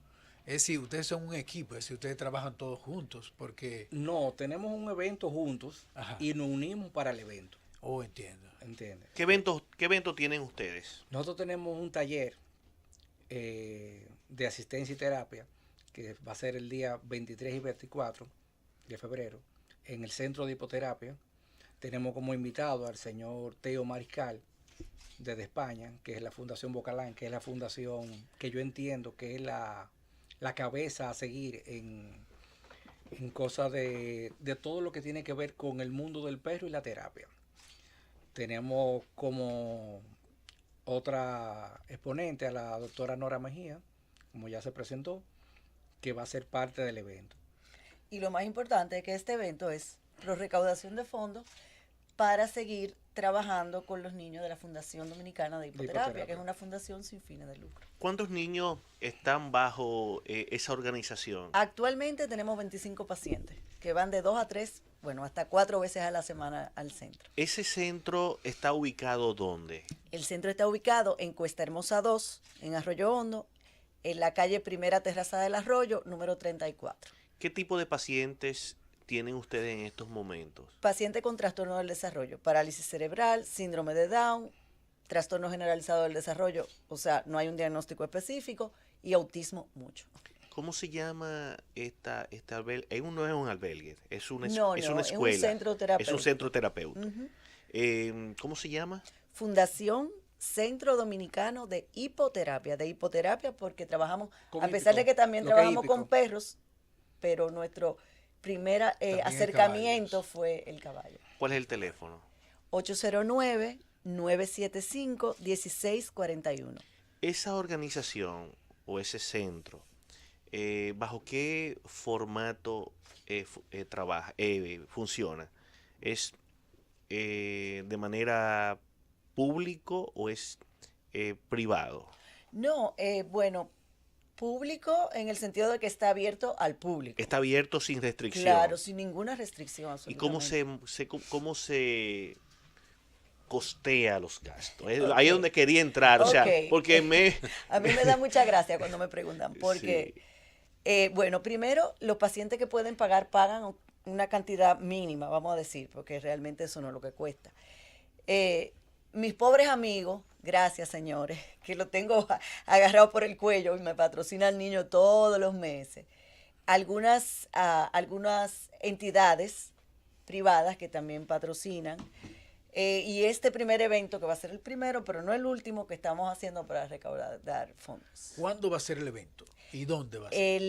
Es decir, ustedes son un equipo, es decir, ustedes trabajan todos juntos, porque... No, tenemos un evento juntos. Ajá. Y nos unimos para el evento. Oh, entiendo. ¿Entiendes? ¿Qué evento tienen ustedes? Nosotros tenemos un taller de asistencia y terapia, que va a ser el día 23 y 24 de febrero, en el Centro de Hipoterapia. Tenemos como invitado al señor Teo Mariscal, desde España, que es la Fundación Bocalán, que es la fundación que yo entiendo que es la cabeza a seguir en cosas de todo lo que tiene que ver con el mundo del perro y la terapia. Tenemos como otra exponente a la doctora Nora Mejía, como ya se presentó, que va a ser parte del evento. Y lo más importante es que este evento es recaudación de fondos para seguir trabajando con los niños de la Fundación Dominicana de Hipoterapia, que es una fundación sin fines de lucro. ¿Cuántos niños están bajo esa organización? Actualmente tenemos 25 pacientes que van de 2 a 3, bueno, hasta 4 veces a la semana al centro. ¿Ese centro está ubicado dónde? El centro está ubicado en Cuesta Hermosa 2, en Arroyo Hondo, en la calle Primera Terraza del Arroyo, número 34. ¿Qué tipo de pacientes tienen ustedes en estos momentos? Paciente con trastorno del desarrollo, parálisis cerebral, síndrome de Down, trastorno generalizado del desarrollo, o sea, no hay un diagnóstico específico, y autismo mucho. ¿Cómo se llama este albergue? No es un albergue, es una escuela. Es un centro terapéutico. Es un centro terapéutico. ¿Cómo se llama? Fundación Centro Dominicano de Hipoterapia porque trabajamos, a pesar de que también trabajamos con perros, pero nuestro primer acercamiento fue el caballo. ¿Cuál es el teléfono? 809-975-1641. Esa organización o ese centro, ¿bajo qué formato funciona? ¿Es de manera público o es privado? No, bueno, público en el sentido de que está abierto al público. Está abierto sin restricción. Claro, sin ninguna restricción. ¿Y cómo se costea los gastos? Ahí es donde quería entrar, o sea, porque a mí me da mucha gracia cuando me preguntan, porque, sí. Bueno, primero, los pacientes que pueden pagan una cantidad mínima, vamos a decir, porque realmente eso no es lo que cuesta. Mis pobres amigos, gracias señores, que lo tengo agarrado por el cuello y me patrocina el niño todos los meses. Algunas entidades privadas que también patrocinan. Y este primer evento, que va a ser el primero, pero no el último, que estamos haciendo para recaudar fondos. ¿Cuándo va a ser el evento? ¿Y dónde va a ser?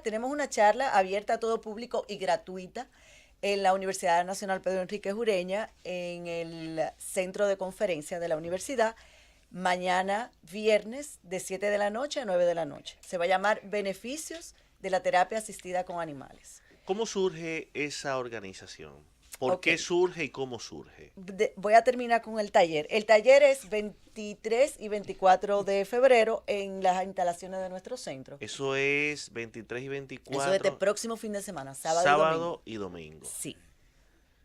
Tenemos una charla abierta a todo público y gratuita en la Universidad Nacional Pedro Enríquez Ureña, en el centro de conferencia de la universidad, mañana viernes de 7 de la noche a 9 de la noche. Se va a llamar Beneficios de la Terapia Asistida con Animales. ¿Cómo surge esa organización? ¿Por qué surge y cómo surge? Voy a terminar con el taller. El taller es 23 y 24 de febrero en las instalaciones de nuestro centro. Eso es 23 y 24. Eso es el próximo fin de semana, sábado y domingo. Sí.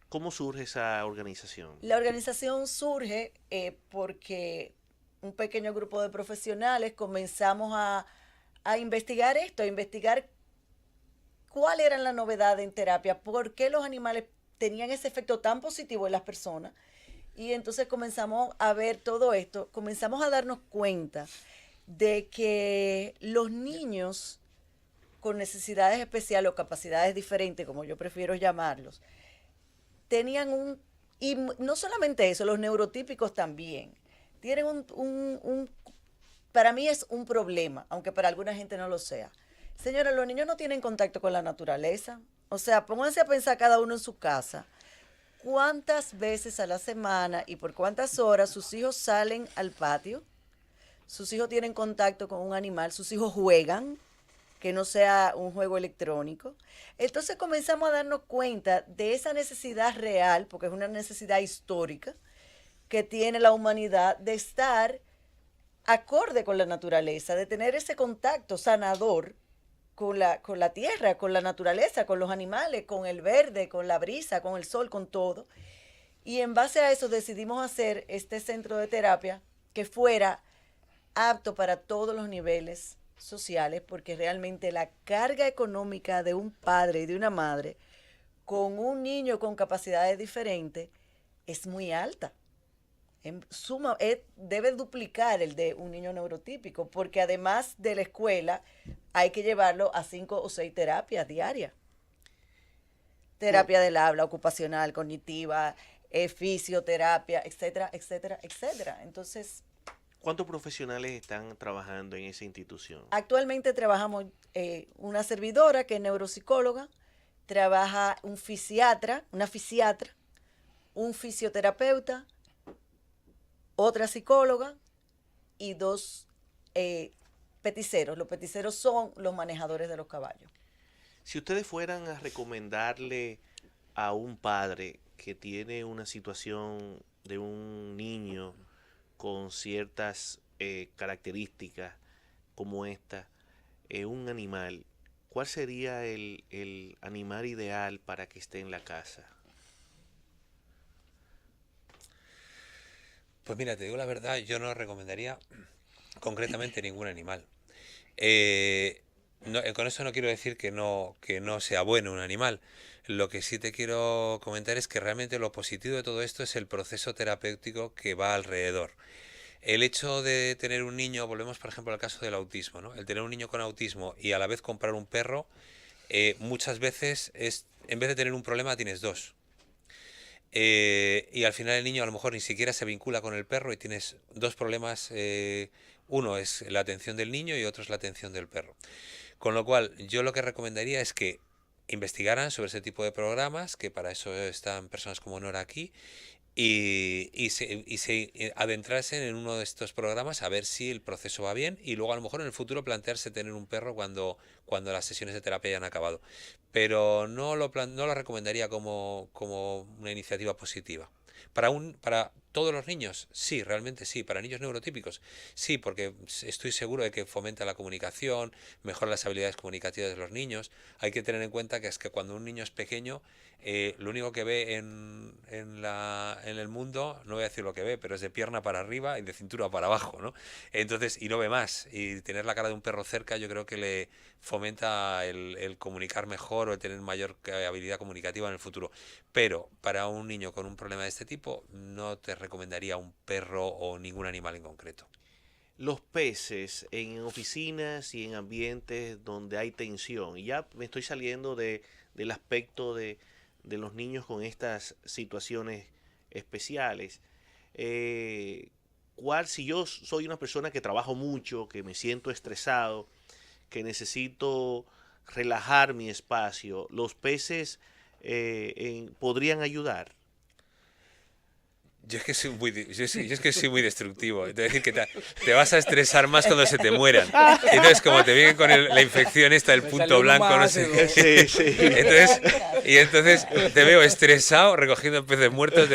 ¿Cómo surge esa organización? La organización surge porque un pequeño grupo de profesionales comenzamos a investigar esto, a investigar cuál era la novedad en terapia, por qué los animales tenían ese efecto tan positivo en las personas. Y entonces comenzamos a ver todo esto, comenzamos a darnos cuenta de que los niños con necesidades especiales o capacidades diferentes, como yo prefiero llamarlos, tenían y no solamente eso, los neurotípicos también, tienen para mí es un problema, aunque para alguna gente no lo sea. Señora, los niños no tienen contacto con la naturaleza. O sea, pónganse a pensar cada uno en su casa. ¿Cuántas veces a la semana y por cuántas horas sus hijos salen al patio? Sus hijos tienen contacto con un animal, sus hijos juegan, que no sea un juego electrónico. Entonces comenzamos a darnos cuenta de esa necesidad real, porque es una necesidad histórica, que tiene la humanidad de estar acorde con la naturaleza, de tener ese contacto sanador con la tierra, con la naturaleza, con los animales, con el verde, con la brisa, con el sol, con todo. Y en base a eso decidimos hacer este centro de terapia que fuera apto para todos los niveles sociales, porque realmente la carga económica de un padre y de una madre con un niño con capacidades diferentes es muy alta. En suma, debe duplicar el de un niño neurotípico, porque además de la escuela hay que llevarlo a 5 o 6 terapias diarias. Terapia del habla, ocupacional, cognitiva, fisioterapia, etcétera, etcétera, etcétera. Entonces, ¿cuántos profesionales están trabajando en esa institución? Actualmente trabajamos una servidora que es neuropsicóloga, trabaja un fisiatra, una fisiatra, un fisioterapeuta, otra psicóloga y 2 peticeros. Los peticeros son los manejadores de los caballos. Si ustedes fueran a recomendarle a un padre que tiene una situación de un niño con ciertas características como esta, un animal, ¿cuál sería el animal ideal para que esté en la casa? Pues mira, te digo la verdad, yo no recomendaría concretamente ningún animal. Con eso no quiero decir que no sea bueno un animal. Lo que sí te quiero comentar es que realmente lo positivo de todo esto es el proceso terapéutico que va alrededor. El hecho de tener un niño, volvemos por ejemplo al caso del autismo, ¿no? El tener un niño con autismo y a la vez comprar un perro, muchas veces en vez de tener un problema tienes 2. Y al final el niño a lo mejor ni siquiera se vincula con el perro y tienes 2 problemas. Uno es la atención del niño y otro es la atención del perro. Con lo cual yo lo que recomendaría es que investigaran sobre ese tipo de programas, que para eso están personas como Nora aquí, y se adentrasen en uno de estos programas a ver si el proceso va bien y luego a lo mejor en el futuro plantearse tener un perro cuando las sesiones de terapia hayan acabado. Pero no lo recomendaría como una iniciativa positiva. Para todos los niños, sí, realmente sí. Para niños neurotípicos, sí, porque estoy seguro de que fomenta la comunicación, mejora las habilidades comunicativas de los niños. Hay que tener en cuenta que es que cuando un niño es pequeño, lo único que ve en el mundo, no voy a decir lo que ve, pero es de pierna para arriba y de cintura para abajo, ¿no? Entonces, y no ve más. Y tener la cara de un perro cerca yo creo que le fomenta el comunicar mejor o el tener mayor habilidad comunicativa en el futuro. Pero para un niño con un problema de este tipo, no te recomendaría un perro o ningún animal en concreto. Los peces en oficinas y en ambientes donde hay tensión, y ya me estoy saliendo del aspecto de los niños con estas situaciones especiales. Si yo soy una persona que trabajo mucho, que me siento estresado, que necesito relajar mi espacio, ¿los peces podrían ayudar? Yo es que soy muy destructivo. Es decir, que te vas a estresar más cuando se te mueran. Entonces, como te vienen con la infección esta del punto blanco, no sé qué. Entonces te veo estresado recogiendo peces muertos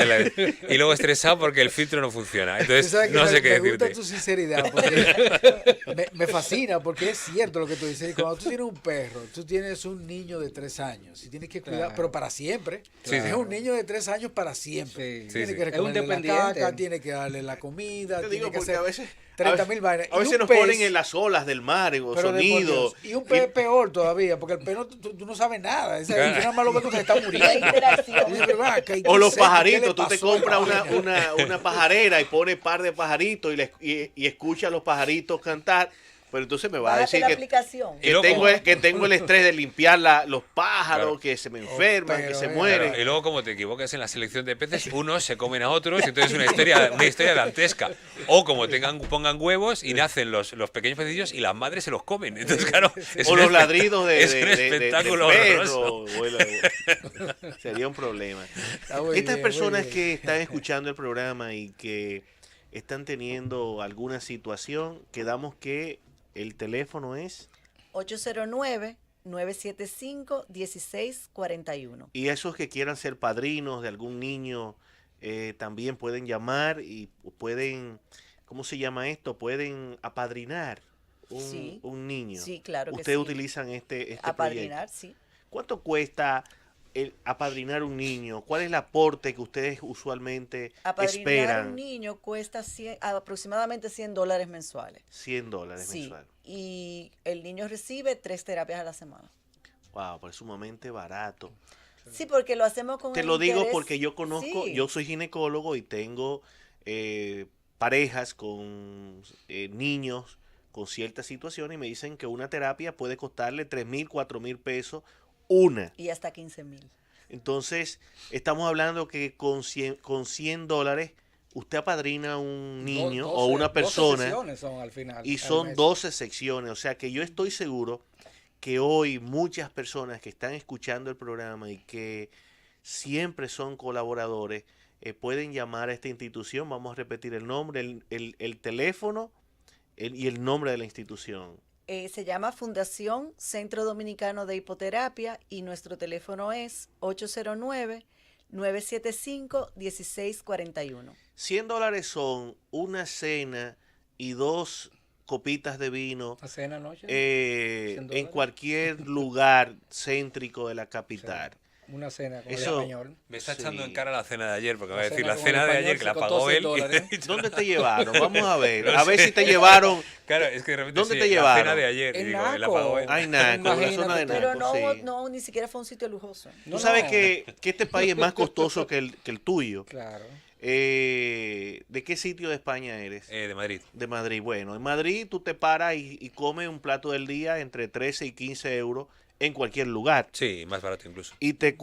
y luego estresado porque el filtro no funciona. Entonces, no sé qué decirte. Me gusta tu sinceridad, porque me fascina, porque es cierto lo que tú dices. Cuando tú tienes un perro, tú tienes un niño de 3 años y tienes que cuidar, pero para siempre. Sí, es un niño de 3 años para siempre. Tienes que recomendar darle la pendiente. caca, tiene que darle la comida, Te tiene digo que porque hacer a veces 30.000 vainas. A veces nos ponen en las olas del mar, en los Pero de por sonidos. Dios. Y un pez peor todavía, porque el pez tú no sabes nada. Ese, tú nada más lo ves cuando se está muriendo. O los pajaritos, tú te compras una pajarera y pones par de pajaritos y escuchas a los pajaritos cantar. Pero entonces me va a decir que tengo el estrés de limpiar los pájaros, que se me enferman, que se mueren. Y luego, como te equivocas en la selección de peces, unos se comen a otros, y entonces es una historia dantesca. O como pongan huevos y nacen los pequeños pececillos y las madres se los comen. Entonces, claro, o los ladridos es un espectáculo horroroso. Sería un problema. Estas personas que están escuchando el programa y que están teniendo alguna situación, quedamos que el teléfono es 809-975-1641. Y esos que quieran ser padrinos de algún niño también pueden llamar y pueden, ¿cómo se llama esto? Pueden apadrinar un niño. Sí, claro que Ustedes sí. utilizan este apadrinar, proyecto. sí. ¿Cuánto cuesta el apadrinar un niño? ¿Cuál es el aporte que ustedes usualmente apadrinar esperan? un niño cuesta aproximadamente $100 mensuales. $100 sí, mensuales. Y el niño recibe 3 terapias a la semana. Wow, pues es sumamente barato. Sí, porque lo hacemos con Te el lo digo interés. porque yo conozco, Sí. yo soy ginecólogo y tengo parejas con niños con ciertas situaciones y me dicen que una terapia puede costarle 3,000, 4,000 pesos una. Y hasta 15,000. Entonces, estamos hablando que con $100 usted apadrina a un niño o una persona 12 sesiones son al final, y al son mes. 12 secciones. O sea que yo estoy seguro que hoy muchas personas que están escuchando el programa y que siempre son colaboradores pueden llamar a esta institución. Vamos a repetir el nombre, el teléfono y el nombre de la institución. Se llama Fundación Centro Dominicano de Hipoterapia y nuestro teléfono es 809-975-1641. $100 son una cena y 2 copitas de vino ¿Una cena anoche? en cualquier lugar céntrico de la capital. Una cena con el Eso, español. Me está echando en cara la cena de ayer, porque va a decir cena la con cena el de español ayer que la se pagó costó él. $100. ¿Dónde te llevaron? Vamos a ver. No A ver sé. si te llevaron. Claro, es que de repente ¿Dónde sí, te la llevaron? cena de ayer, En digo, la Naco. pagó él. Ay, Naco, la Imagínate. zona de Naco, Pero no, sí. no, ni siquiera fue un sitio lujoso. Tú sabes que este país es más costoso que el tuyo. Claro. ¿De qué sitio de España eres? De Madrid. De Madrid. Bueno, en Madrid tú te paras y comes un plato del día entre 13 y 15 euros en cualquier lugar. Sí, más barato incluso. Y te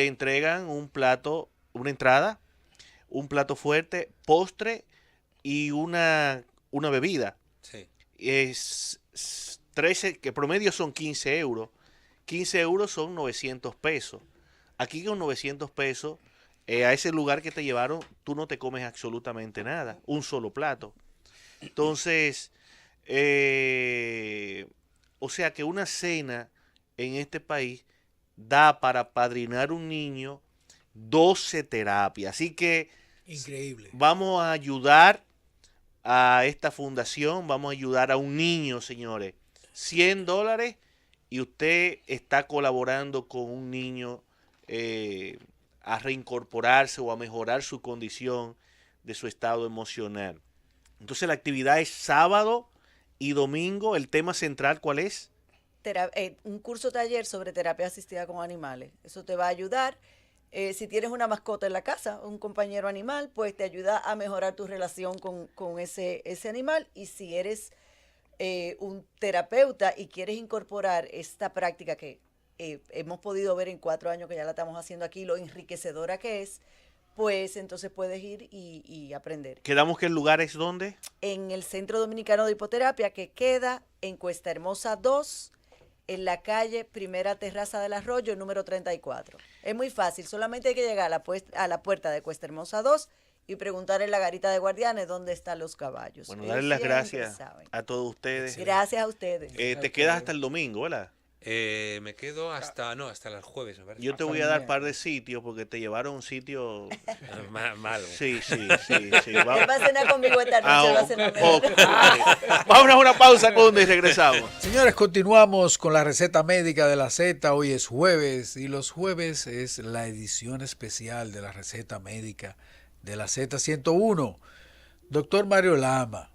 entregan un plato, una entrada, un plato fuerte, postre y una bebida. Sí. Es 13, que promedio son 15 euros. 15 euros son 900 pesos. Aquí con 900 pesos, a ese lugar que te llevaron, tú no te comes absolutamente nada. Un solo plato. Entonces, o sea que una cena en este país da para padrinar un niño 12 terapias. Así que increíble. Vamos a ayudar a esta fundación, vamos a ayudar a un niño, señores. $100 y usted está colaborando con un niño a reincorporarse o a mejorar su condición de su estado emocional. Entonces la actividad es sábado y domingo. ¿El tema central cuál es? Un curso taller sobre terapia asistida con animales. Eso te va a ayudar. Si tienes una mascota en la casa, un compañero animal, pues te ayuda a mejorar tu relación con ese animal. Y si eres un terapeuta y quieres incorporar esta práctica que hemos podido ver en 4 años que ya la estamos haciendo aquí, lo enriquecedora que es, pues entonces puedes ir y aprender. ¿Quedamos que el lugar es dónde? En el Centro Dominicano de Hipoterapia, que queda en Cuesta Hermosa 2, en la calle Primera Terraza del Arroyo, número 34. Es muy fácil, solamente hay que llegar a la puerta de Cuesta Hermosa 2 y preguntar en la garita de guardianes dónde están los caballos. Bueno, darle las gracias a todos ustedes. Gracias a ustedes. Te quedas hasta el domingo, ¿verdad? Me quedo hasta el jueves, me parece. Yo te voy a dar par de sitios porque te llevaron a un sitio malo. Sí. Él va a cenar conmigo esta noche, va a cenar Vámonos a una pausa, Conde, y regresamos. Señores, continuamos con la receta médica de la Z. Hoy es jueves y los jueves es la edición especial de la receta médica de la Z101, doctor Mario Lama.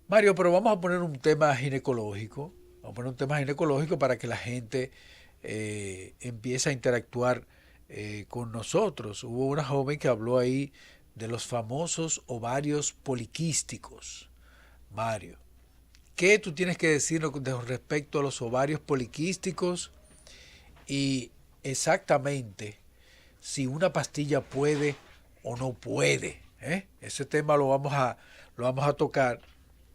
Mario, pero vamos a poner un tema ginecológico. Vamos a poner un tema ginecológico para que la gente empiece a interactuar con nosotros. Hubo una joven que habló ahí de los famosos ovarios poliquísticos. Mario, ¿qué tú tienes que decirnos respecto a los ovarios poliquísticos y exactamente si una pastilla puede o no puede? Ese tema lo vamos a tocar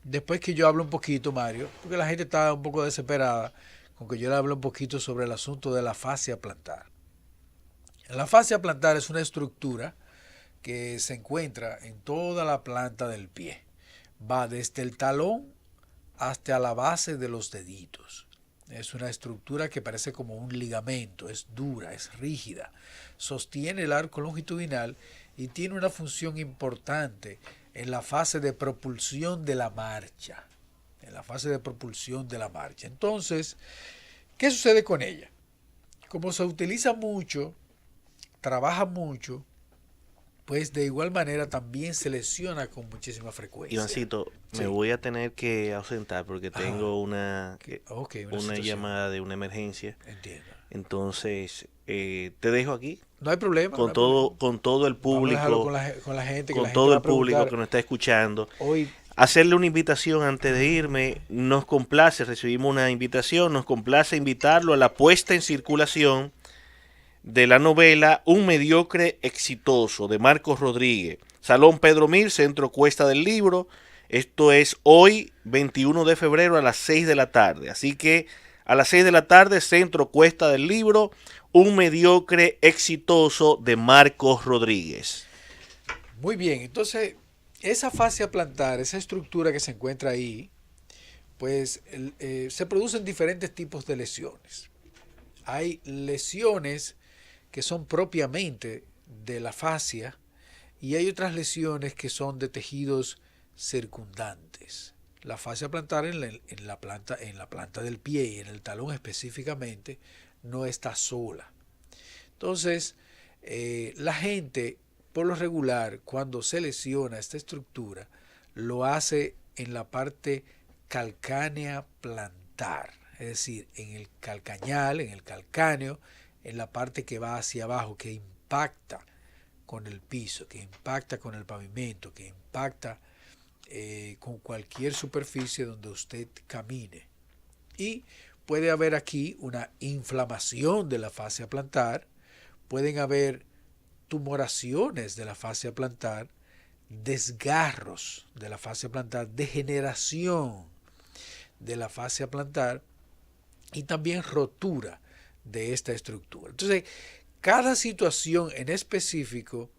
después que yo hable un poquito, Mario, porque la gente está un poco desesperada con que yo le hable un poquito sobre el asunto de la fascia plantar. La fascia plantar es una estructura que se encuentra en toda la planta del pie. Va desde el talón hasta la base de los deditos. Es una estructura que parece como un ligamento, es dura, es rígida, sostiene el arco longitudinal y tiene una función importante en la fase de propulsión de la marcha. Entonces, ¿qué sucede con ella? Como se utiliza mucho, trabaja mucho, pues de igual manera también se lesiona con muchísima frecuencia. Ivancito, Sí. me voy a tener que ausentar porque tengo una situación. llamada de una emergencia. Entiendo. Entonces, te dejo aquí. No hay problema. Con todo el público. Vamos a dejarlo con la gente. Con la gente todo va el a preguntar. público que nos está escuchando. Hoy, hacerle una invitación antes de irme. Nos complace, recibimos una invitación, nos complace invitarlo a la puesta en circulación de la novela Un mediocre exitoso de Marcos Rodríguez. Salón Pedro Mil, Centro Cuesta del Libro. Esto es hoy, 21 de febrero a las 6 de la tarde. Así que a las 6 de la tarde, Centro Cuesta del Libro, Un mediocre exitoso de Marcos Rodríguez. muy bien, entonces esa fascia plantar, esa estructura que se encuentra ahí, pues se producen diferentes tipos de lesiones. Hay lesiones que son propiamente de la fascia y hay otras lesiones que son de tejidos circundantes. La fascia plantar en la planta del pie y en el talón específicamente no está sola. Entonces, la gente, por lo regular, cuando se lesiona esta estructura, lo hace en la parte calcánea plantar, es decir, en el calcañal, en el calcáneo, en la parte que va hacia abajo, que impacta con el piso, que impacta con el pavimento, que impacta con cualquier superficie donde usted camine. Y puede haber aquí una inflamación de la fascia plantar, pueden haber tumoraciones de la fascia plantar, desgarros de la fascia plantar, degeneración de la fascia plantar y también rotura de esta estructura. Entonces, cada situación en específico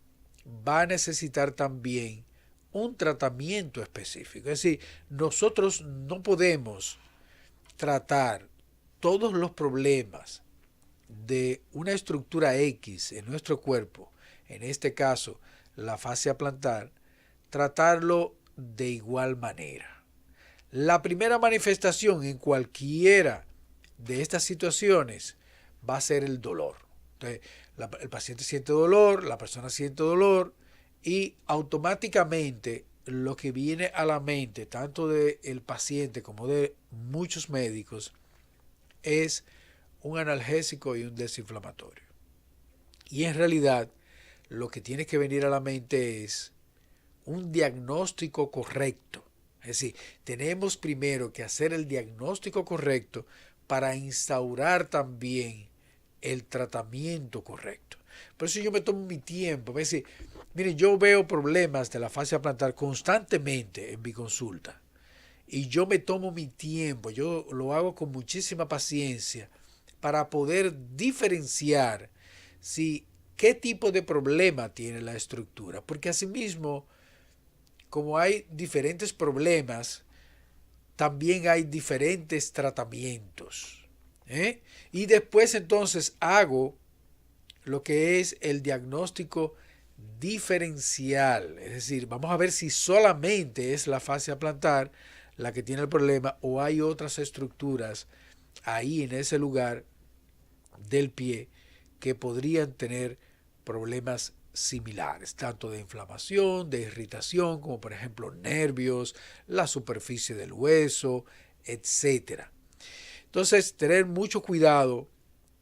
va a necesitar también un tratamiento específico. Es decir, nosotros no podemos tratar todos los problemas de una estructura X en nuestro cuerpo, en este caso la fascia plantar, tratarlo de igual manera. La primera manifestación en cualquiera de estas situaciones va a ser el dolor. Entonces, el paciente siente dolor, la persona siente dolor y automáticamente lo que viene a la mente, tanto del paciente como de muchos médicos, es un analgésico y un desinflamatorio. Y en realidad lo que tiene que venir a la mente es un diagnóstico correcto. Es decir, tenemos primero que hacer el diagnóstico correcto para instaurar también el tratamiento correcto. Por eso yo me tomo mi tiempo. Es decir, miren, yo veo problemas de la fascia plantar constantemente en mi consulta. Y yo me tomo mi tiempo, yo lo hago con muchísima paciencia para poder diferenciar qué tipo de problema tiene la estructura. Porque asimismo, como hay diferentes problemas, también hay diferentes tratamientos. Y después entonces hago lo que es el diagnóstico diferencial. Es decir, vamos a ver si solamente es la fascia plantar la que tiene el problema o hay otras estructuras ahí en ese lugar del pie que podrían tener problemas similares, tanto de inflamación, de irritación, como por ejemplo nervios, la superficie del hueso, etcétera. Entonces, tener mucho cuidado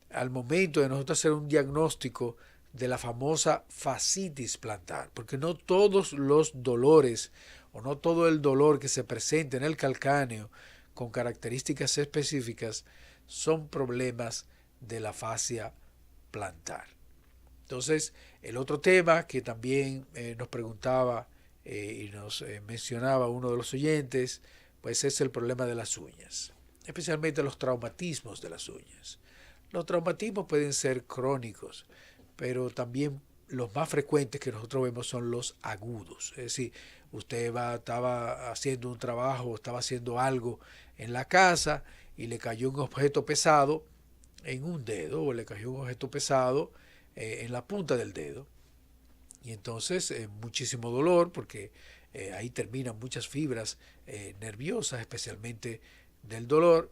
al momento de nosotros hacer un diagnóstico de la famosa fascitis plantar, porque no todos los dolores o no todo el dolor que se presenta en el calcáneo con características específicas son problemas de la fascia plantar. Entonces, el otro tema que también nos preguntaba y nos mencionaba uno de los oyentes, pues es el problema de las uñas, especialmente los traumatismos de las uñas. Los traumatismos pueden ser crónicos, pero también los más frecuentes que nosotros vemos son los agudos. Es decir, usted estaba haciendo un trabajo, estaba haciendo algo en la casa y le cayó un objeto pesado en un dedo o le cayó un objeto pesado en la punta del dedo. Y entonces muchísimo dolor porque ahí terminan muchas fibras nerviosas, especialmente del dolor,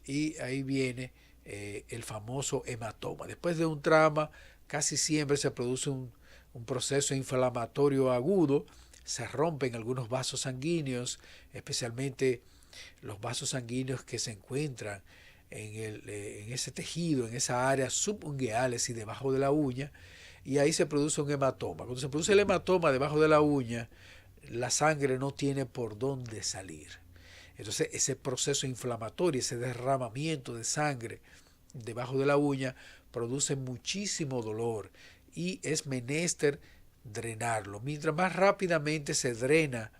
y ahí viene el famoso hematoma. Después de un trauma casi siempre se produce un proceso inflamatorio agudo, se rompen algunos vasos sanguíneos, especialmente los vasos sanguíneos que se encuentran en ese tejido, en esa área subungueales y debajo de la uña, y ahí se produce un hematoma. Cuando se produce el hematoma debajo de la uña, la sangre no tiene por dónde salir. Entonces ese proceso inflamatorio, ese derramamiento de sangre debajo de la uña produce muchísimo dolor y es menester drenarlo. Mientras más rápidamente se drena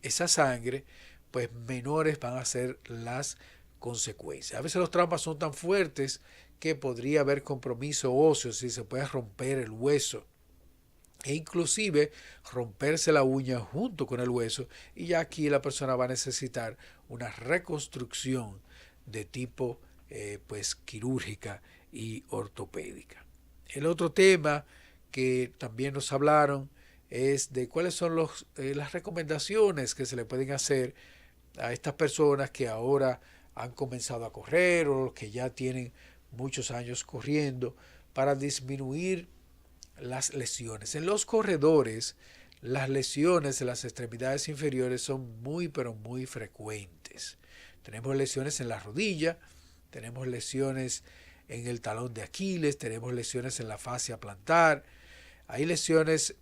esa sangre, pues menores van a ser las consecuencias. A veces los traumas son tan fuertes que podría haber compromiso óseo, si se puede romper el hueso e inclusive romperse la uña junto con el hueso, y ya aquí la persona va a necesitar una reconstrucción de tipo pues quirúrgica y ortopédica. El otro tema que también nos hablaron es de cuáles son las recomendaciones que se le pueden hacer a estas personas que ahora han comenzado a correr o los que ya tienen muchos años corriendo para disminuir las lesiones. En los corredores, las lesiones de las extremidades inferiores son muy pero muy frecuentes. Tenemos lesiones en la rodilla, tenemos lesiones en el talón de Aquiles, tenemos lesiones en la fascia plantar, hay lesiones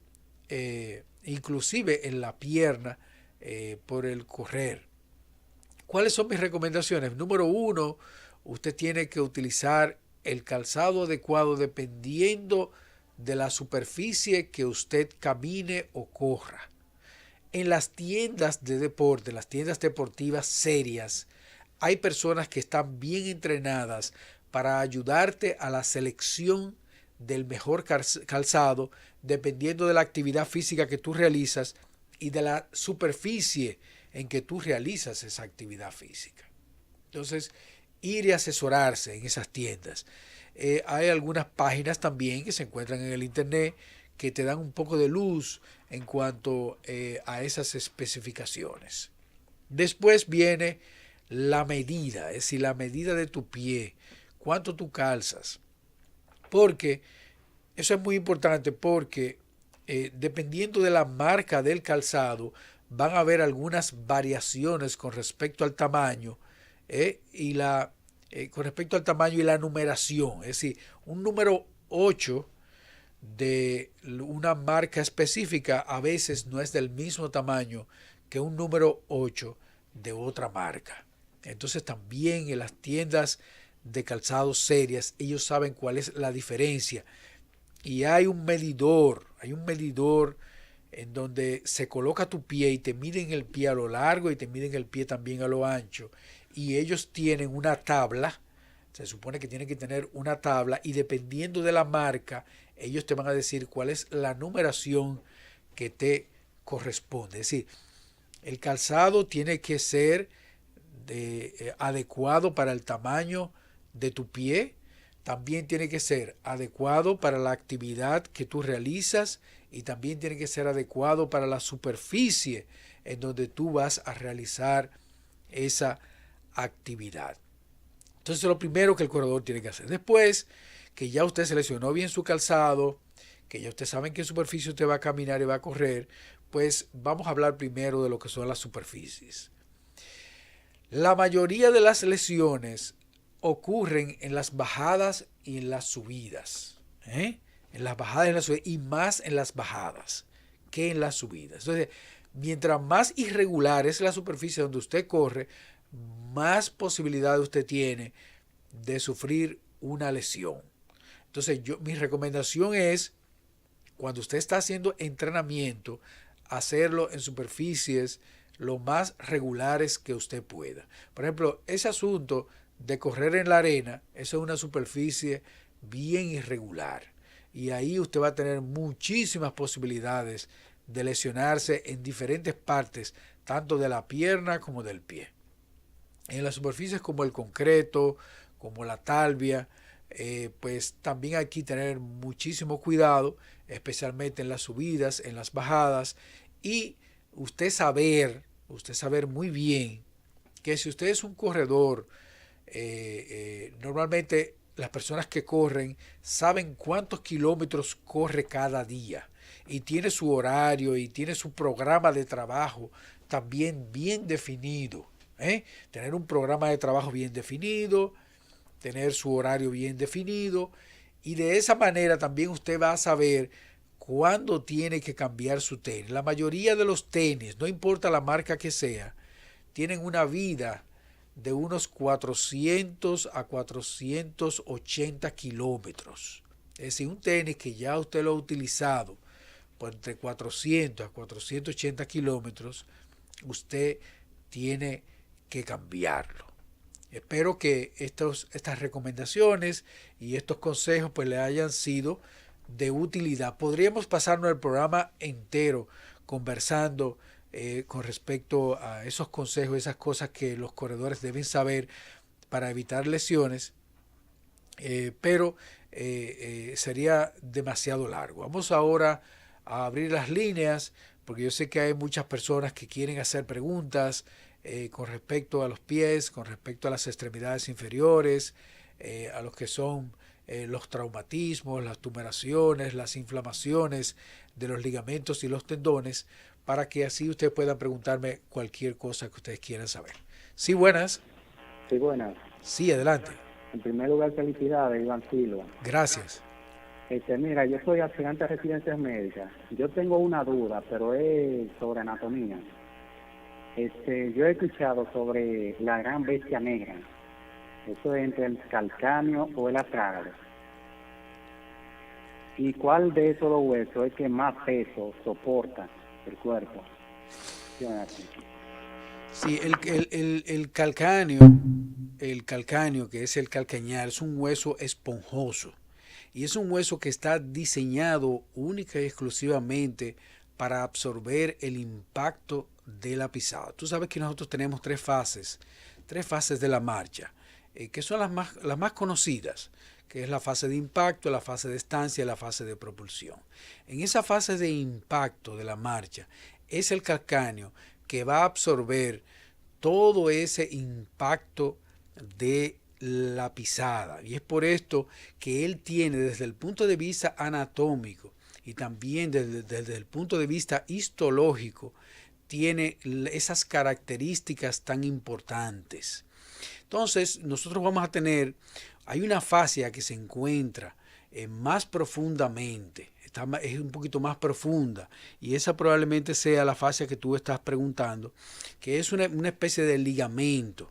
inclusive en la pierna por el correr. ¿Cuáles son mis recomendaciones? Número 1, usted tiene que utilizar el calzado adecuado dependiendo de la superficie que usted camine o corra. En las tiendas de deporte, las tiendas deportivas serias, hay personas que están bien entrenadas para ayudarte a la selección del mejor calzado dependiendo de la actividad física que tú realizas y de la superficie en que tú realizas esa actividad física. Entonces, ir y asesorarse en esas tiendas. Hay algunas páginas también que se encuentran en el internet que te dan un poco de luz en cuanto a esas especificaciones. Después viene la medida, es decir, la medida de tu pie, cuánto tú calzas. Porque eso es muy importante porque dependiendo de la marca del calzado van a haber algunas variaciones con respecto al tamaño con respecto al tamaño y la numeración. Es decir, un número 8 de una marca específica a veces no es del mismo tamaño que un número 8 de otra marca. Entonces también en las tiendas de calzados serias ellos saben cuál es la diferencia. Y hay un medidor en donde se coloca tu pie y te miden el pie a lo largo y te miden el pie también a lo ancho. Y ellos tienen una tabla, se supone que tienen que tener una tabla y dependiendo de la marca, ellos te van a decir cuál es la numeración que te corresponde. Es decir, el calzado tiene que ser adecuado para el tamaño de tu pie, también tiene que ser adecuado para la actividad que tú realizas y también tiene que ser adecuado para la superficie en donde tú vas a realizar esa actividad. Entonces, lo primero que el corredor tiene que hacer. Después que ya usted seleccionó bien su calzado, que ya ustedes saben qué superficie usted va a caminar y va a correr, pues vamos a hablar primero de lo que son las superficies. La mayoría de las lesiones ocurren en las bajadas y en las subidas. En las bajadas y en las subidas, y más en las bajadas que en las subidas. Entonces, mientras más irregular es la superficie donde usted corre, más posibilidad usted tiene de sufrir una lesión. Entonces, mi recomendación es, cuando usted está haciendo entrenamiento, hacerlo en superficies lo más regulares que usted pueda. Por ejemplo, ese asunto de correr en la arena, eso es una superficie bien irregular. Y ahí usted va a tener muchísimas posibilidades de lesionarse en diferentes partes, tanto de la pierna como del pie. En las superficies como el concreto, como la talvia, pues también hay que tener muchísimo cuidado, especialmente en las subidas, en las bajadas, y usted saber muy bien que si usted es un corredor, normalmente las personas que corren saben cuántos kilómetros corre cada día y tiene su horario y tiene su programa de trabajo también bien definido. Tener un programa de trabajo bien definido, tener su horario bien definido, y de esa manera también usted va a saber cuándo tiene que cambiar su tenis. La mayoría de los tenis, no importa la marca que sea, tienen una vida de unos 400 a 480 kilómetros. Es decir, un tenis que ya usted lo ha utilizado por entre 400 a 480 kilómetros, usted tiene que cambiarlo. Espero que estas recomendaciones y estos consejos pues le hayan sido de utilidad. Podríamos pasarnos el programa entero conversando con respecto a esos consejos, esas cosas que los corredores deben saber para evitar lesiones, pero sería demasiado largo. Vamos ahora a abrir las líneas, porque yo sé que hay muchas personas que quieren hacer preguntas con respecto a los pies, con respecto a las extremidades inferiores, a los que son los traumatismos, las tumeraciones, las inflamaciones de los ligamentos y los tendones, para que así ustedes puedan preguntarme cualquier cosa que ustedes quieran saber. Sí, buenas. Sí, buenas. Sí, adelante. En primer lugar, felicidades, Iván Silva. Gracias. Mira, yo soy aspirante a residencias médicas. Yo tengo una duda, pero es sobre anatomía. Yo he escuchado sobre la gran bestia negra. Eso es entre el calcáneo o el atrágalo. ¿Y cuál de esos dos huesos es que más peso soporta el cuerpo? Sí, el calcáneo, que es el calcañar, es un hueso esponjoso. Y es un hueso que está diseñado única y exclusivamente para absorber el impacto de la pisada. Tú sabes que nosotros tenemos tres fases de la marcha, que son las más conocidas, que es la fase de impacto, la fase de estancia y la fase de propulsión. En esa fase de impacto de la marcha es el calcáneo que va a absorber todo ese impacto de la pisada, y es por esto que él tiene, desde el punto de vista anatómico y también desde el punto de vista histológico, tiene esas características tan importantes. Entonces nosotros vamos a tener, hay una fascia que se encuentra más profundamente, es un poquito más profunda, y esa probablemente sea la fascia que tú estás preguntando, que es una especie de ligamento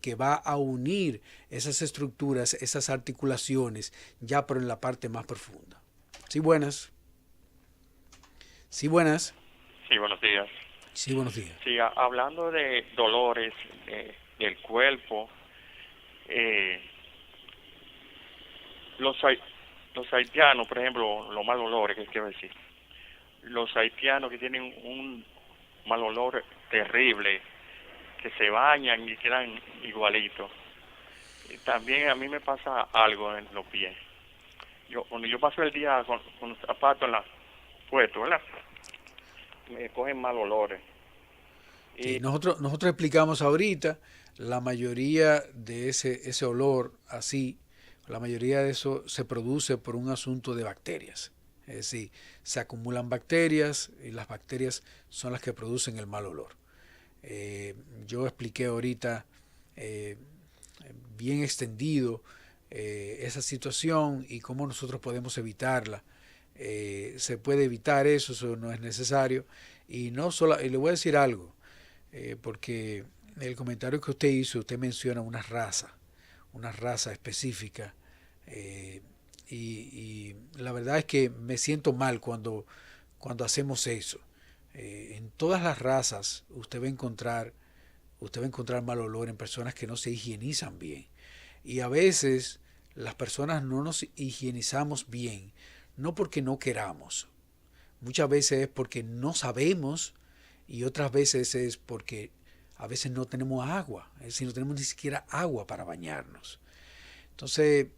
que va a unir esas estructuras, esas articulaciones, ya pero en la parte más profunda. Sí, buenas. Sí, buenas. Sí, buenos días. Sí, buenos días. Sí, hablando de dolores del cuerpo, los haitianos, por ejemplo, los mal olores, ¿qué quiero decir? Los haitianos que tienen un mal olor terrible, que se bañan y quedan igualitos. Y también a mí me pasa algo en los pies. Cuando yo paso el día con los zapatos en la puerta, ¿verdad? Me cogen mal olores. Y nosotros explicamos ahorita, la mayoría de ese olor así, la mayoría de eso se produce por un asunto de bacterias. Es decir, se acumulan bacterias y las bacterias son las que producen el mal olor. Yo expliqué ahorita bien extendido esa situación y cómo nosotros podemos evitarla. Se puede evitar eso no es necesario. Y le voy a decir algo, porque el comentario que usted hizo, usted menciona una raza específica, y la verdad es que me siento mal cuando hacemos eso. En todas las razas usted va a encontrar mal olor en personas que no se higienizan bien. Y a veces las personas no nos higienizamos bien, no porque no queramos. Muchas veces es porque no sabemos y otras veces es porque a veces no tenemos agua, es decir, no tenemos ni siquiera agua para bañarnos. Entonces,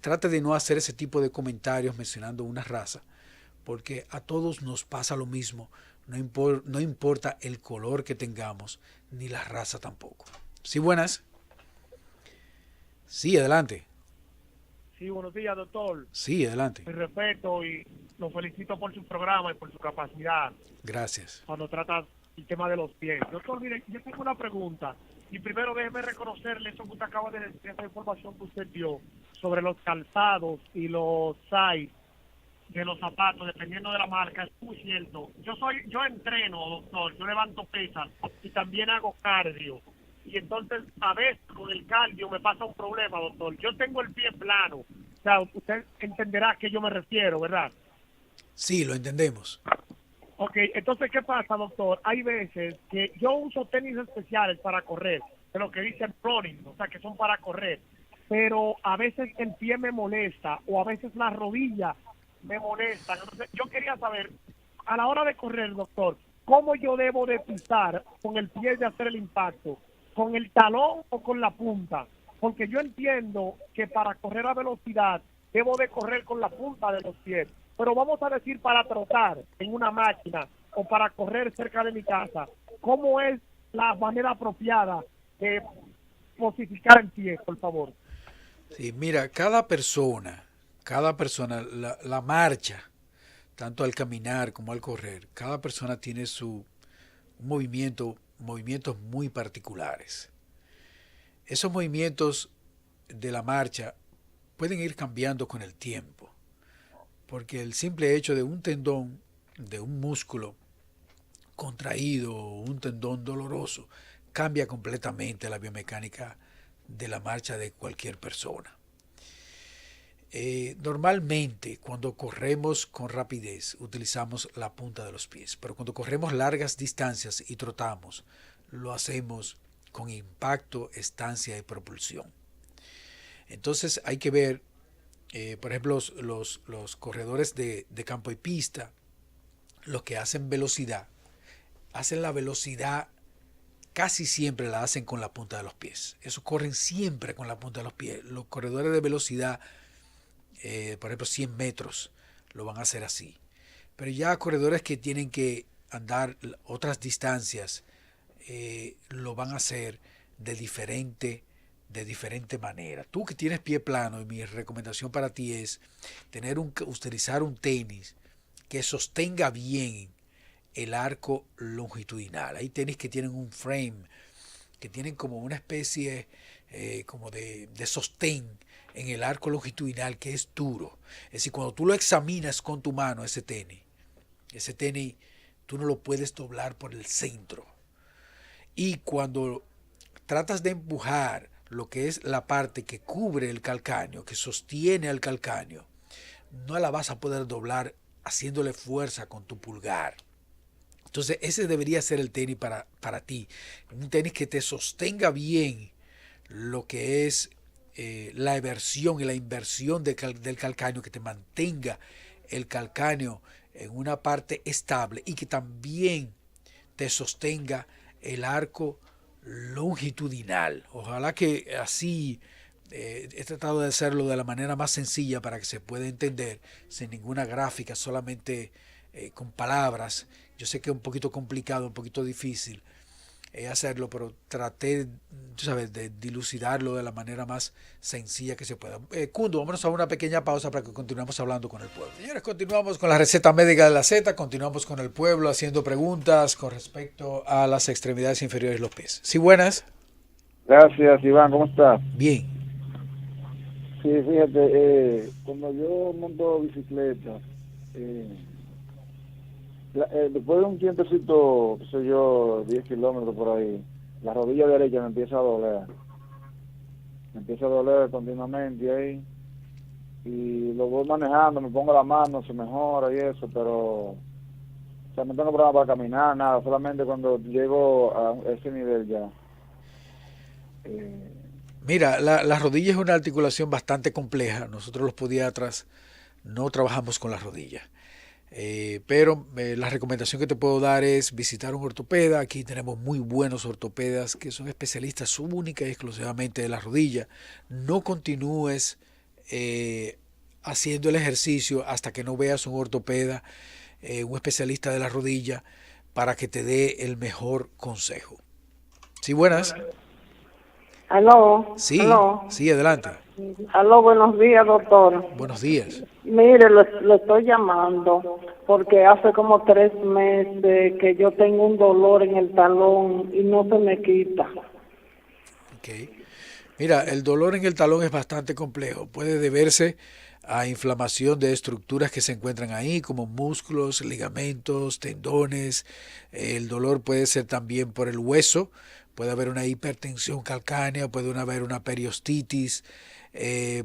trate de no hacer ese tipo de comentarios mencionando una raza, porque a todos nos pasa lo mismo, no importa el color que tengamos, ni la raza tampoco. Sí, buenas. Sí, adelante. Sí, buenos días, doctor. Sí, adelante. Mi respeto y lo felicito por su programa y por su capacidad. Gracias. Cuando trata el tema de los pies. Doctor, mire, yo tengo una pregunta. Y primero déjeme reconocerle eso que usted acaba de decir, esa información que usted dio sobre los calzados y los size de los zapatos, dependiendo de la marca. Es muy cierto. Yo entreno, doctor, yo levanto pesas y también hago cardio. Y entonces, a veces con el cardio me pasa un problema, doctor. Yo tengo el pie plano. O sea, usted entenderá a qué yo me refiero, ¿verdad? Sí, lo entendemos. Ok, entonces, ¿qué pasa, doctor? Hay veces que yo uso tenis especiales para correr, de lo que dicen running, o sea, que son para correr. Pero a veces el pie me molesta, o a veces la rodilla me molesta. Entonces, yo quería saber, a la hora de correr, doctor, ¿cómo yo debo de pisar con el pie de hacer el impacto? ¿Con el talón o con la punta? Porque yo entiendo que para correr a velocidad debo de correr con la punta de los pies. Pero vamos a decir para trotar en una máquina o para correr cerca de mi casa, ¿cómo es la manera apropiada de posificar el pie, por favor? Sí, mira, cada persona, la marcha, tanto al caminar como al correr, cada persona tiene su movimientos muy particulares. Esos movimientos de la marcha pueden ir cambiando con el tiempo, porque el simple hecho de un tendón, de un músculo contraído o un tendón doloroso, cambia completamente la biomecánica de la marcha de cualquier persona. Normalmente cuando corremos con rapidez utilizamos la punta de los pies, pero cuando corremos largas distancias y trotamos, lo hacemos con impacto, estancia y propulsión. Entonces hay que ver, por ejemplo, los corredores de campo y pista, los que hacen velocidad, hacen la velocidad, casi siempre la hacen con la punta de los pies. Eso corren siempre con la punta de los pies. Los corredores de velocidad, por ejemplo 100 metros, lo van a hacer así. Pero ya corredores que tienen que andar otras distancias, lo van a hacer de diferente manera. Tú que tienes pie plano, y mi recomendación para ti es utilizar un tenis que sostenga bien el arco longitudinal. Hay tenis que tienen un frame, que tienen como una especie como de sostén en el arco longitudinal que es duro. Es decir, cuando tú lo examinas con tu mano, ese tenis tú no lo puedes doblar por el centro. Y cuando tratas de empujar lo que es la parte que cubre el calcáneo, que sostiene al calcáneo, no la vas a poder doblar haciéndole fuerza con tu pulgar. Entonces ese debería ser el tenis para ti. Un tenis que te sostenga bien lo que es la eversión y la inversión del calcáneo, que te mantenga el calcáneo en una parte estable y que también te sostenga el arco longitudinal. Ojalá que así he tratado de hacerlo de la manera más sencilla para que se pueda entender, sin ninguna gráfica, solamente con palabras. Yo sé que es un poquito complicado, un poquito difícil, hacerlo, pero traté, tú sabes, de dilucidarlo de la manera más sencilla que se pueda. Cundo, vámonos a una pequeña pausa para que continuemos hablando con el pueblo. Señores, continuamos con la receta médica de la Z, continuamos con el pueblo haciendo preguntas con respecto a las extremidades inferiores de los pies. Sí, buenas. Gracias, Iván, ¿cómo estás? Bien. Sí, fíjate, cuando yo monto bicicleta, después de un tiempecito, qué sé yo, 10 kilómetros por ahí, la rodilla derecha me empieza a doler. Me empieza a doler continuamente ahí. Y lo voy manejando, me pongo la mano, se mejora y eso, pero... O sea, no tengo problema para caminar, nada, solamente cuando llego a ese nivel ya. Mira, la rodilla es una articulación bastante compleja. Nosotros los podiatras no trabajamos con la rodilla. Pero la recomendación que te puedo dar es visitar un ortopeda. Aquí tenemos muy buenos ortopedas que son especialistas única y exclusivamente de la rodilla. No continúes haciendo el ejercicio hasta que no veas un ortopeda, un especialista de la rodilla, para que te dé el mejor consejo. Sí, buenas. Aló. Sí, aló. sí, adelante. Aló, buenos días, doctor. Buenos días. Mire, lo estoy llamando porque hace como 3 meses que yo tengo un dolor en el talón y no se me quita. Okay. Mira, el dolor en el talón es bastante complejo. Puede deberse a inflamación de estructuras que se encuentran ahí, como músculos, ligamentos, tendones. El dolor puede ser también por el hueso. Puede haber una hipertensión calcánea, puede haber una periostitis,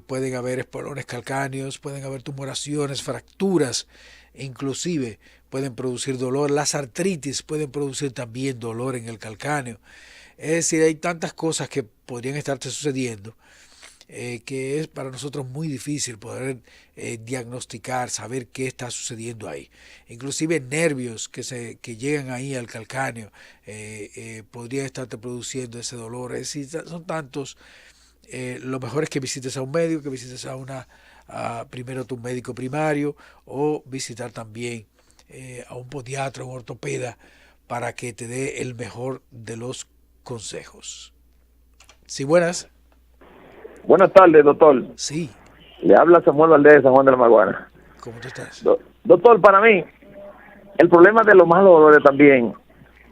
pueden haber espolones calcáneos, pueden haber tumoraciones, fracturas, inclusive pueden producir dolor. Las artritis pueden producir también dolor en el calcáneo. Es decir, hay tantas cosas que podrían estarte sucediendo que es para nosotros muy difícil poder diagnosticar, saber qué está sucediendo ahí. Inclusive nervios que llegan ahí al calcáneo podrían estarte produciendo ese dolor. Es decir, son tantos. Lo mejor es que visites a un médico, que visites primero a tu médico primario, o visitar también a un podiatra, un ortopeda, para que te dé el mejor de los consejos. Sí, buenas. Buenas tardes, doctor. Sí. Le habla Samuel Valdés de San Juan de la Maguana. ¿Cómo tú estás? Doctor, para mí, el problema de los malos dolores también.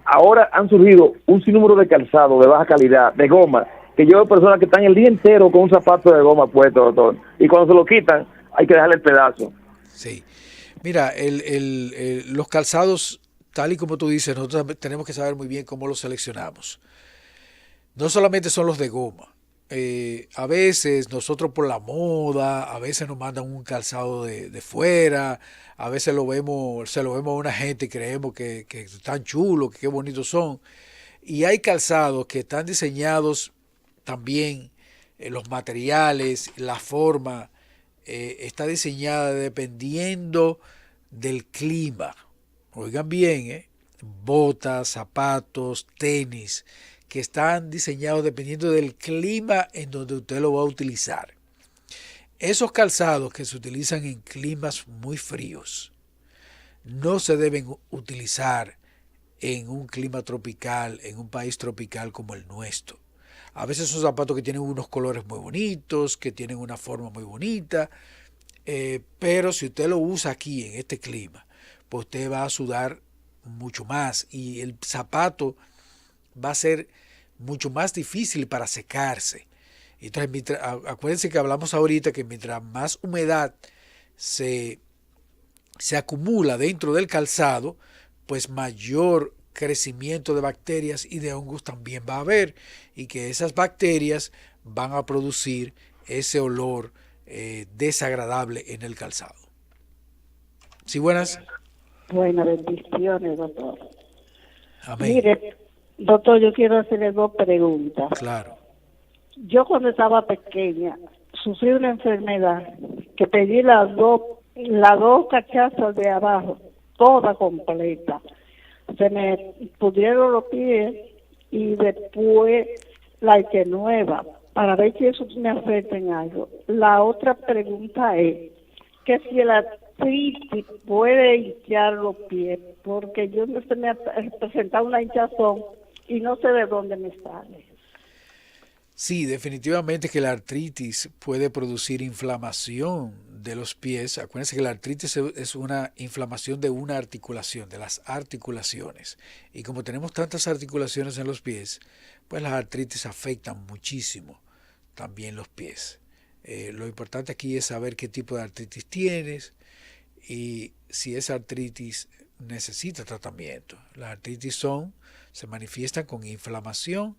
Ahora han surgido un sinnúmero de calzado de baja calidad, de goma, que yo veo personas que están el día entero con un zapato de goma puesto, doctor. Y cuando se lo quitan, hay que dejarle el pedazo. Sí. Mira, los calzados, tal y como tú dices, nosotros tenemos que saber muy bien cómo los seleccionamos. No solamente son los de goma. A veces nosotros por la moda, a veces nos mandan un calzado de fuera, a veces se lo vemos a una gente y creemos que están chulos, que qué bonitos son. Y hay calzados que están diseñados también, los materiales, la forma, está diseñada dependiendo del clima. Oigan bien, botas, zapatos, tenis, que están diseñados dependiendo del clima en donde usted lo va a utilizar. Esos calzados que se utilizan en climas muy fríos no se deben utilizar en un clima tropical, en un país tropical como el nuestro. A veces son zapatos que tienen unos colores muy bonitos, que tienen una forma muy bonita, pero si usted lo usa aquí en este clima, pues usted va a sudar mucho más y el zapato va a ser mucho más difícil para secarse. Entonces, acuérdense que hablamos ahorita que mientras más humedad se acumula dentro del calzado, pues mayor crecimiento de bacterias y de hongos también va a haber, y que esas bacterias van a producir ese olor desagradable en el calzado. ¿Sí, buenas? Buenas bendiciones, doctor. Amén. Mire, doctor, yo quiero hacerle 2 preguntas. Claro. Yo cuando estaba pequeña sufrí una enfermedad que pedí las dos cachazas de abajo, toda completa. Se me pudieron los pies y después la hice nueva para ver si eso me afecta en algo. La otra pregunta es que si el artritis puede hinchar los pies, porque yo se me ha presentado una hinchazón y no sé de dónde me sale. Sí, definitivamente que la artritis puede producir inflamación de los pies. Acuérdense que la artritis es una inflamación de una articulación, de las articulaciones. Y como tenemos tantas articulaciones en los pies, pues las artritis afectan muchísimo también los pies. Lo importante aquí es saber qué tipo de artritis tienes y si esa artritis necesita tratamiento. Las artritis se manifiestan con inflamación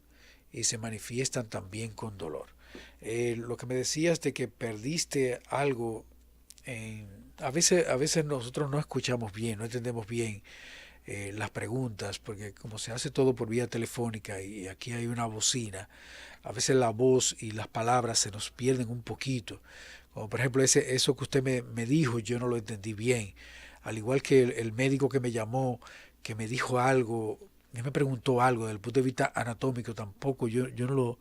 y se manifiestan también con dolor. Lo que me decías de que perdiste algo, a veces nosotros no escuchamos bien, no entendemos bien las preguntas, porque como se hace todo por vía telefónica y aquí hay una bocina, a veces la voz y las palabras se nos pierden un poquito. Como por ejemplo eso que usted me dijo, yo no lo entendí bien. Al igual que el médico que me llamó, que me dijo algo, me preguntó algo desde el punto de vista anatómico, tampoco yo no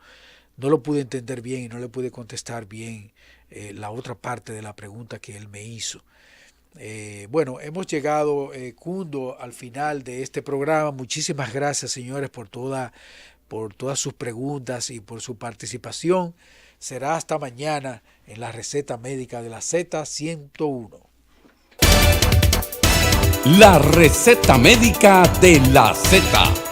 lo pude entender bien y no le pude contestar bien la otra parte de la pregunta que él me hizo. Bueno, hemos llegado, Cundo, al final de este programa. Muchísimas gracias, señores, por todas sus preguntas y por su participación. Será hasta mañana en la receta médica de la Z101. La receta médica de la Z.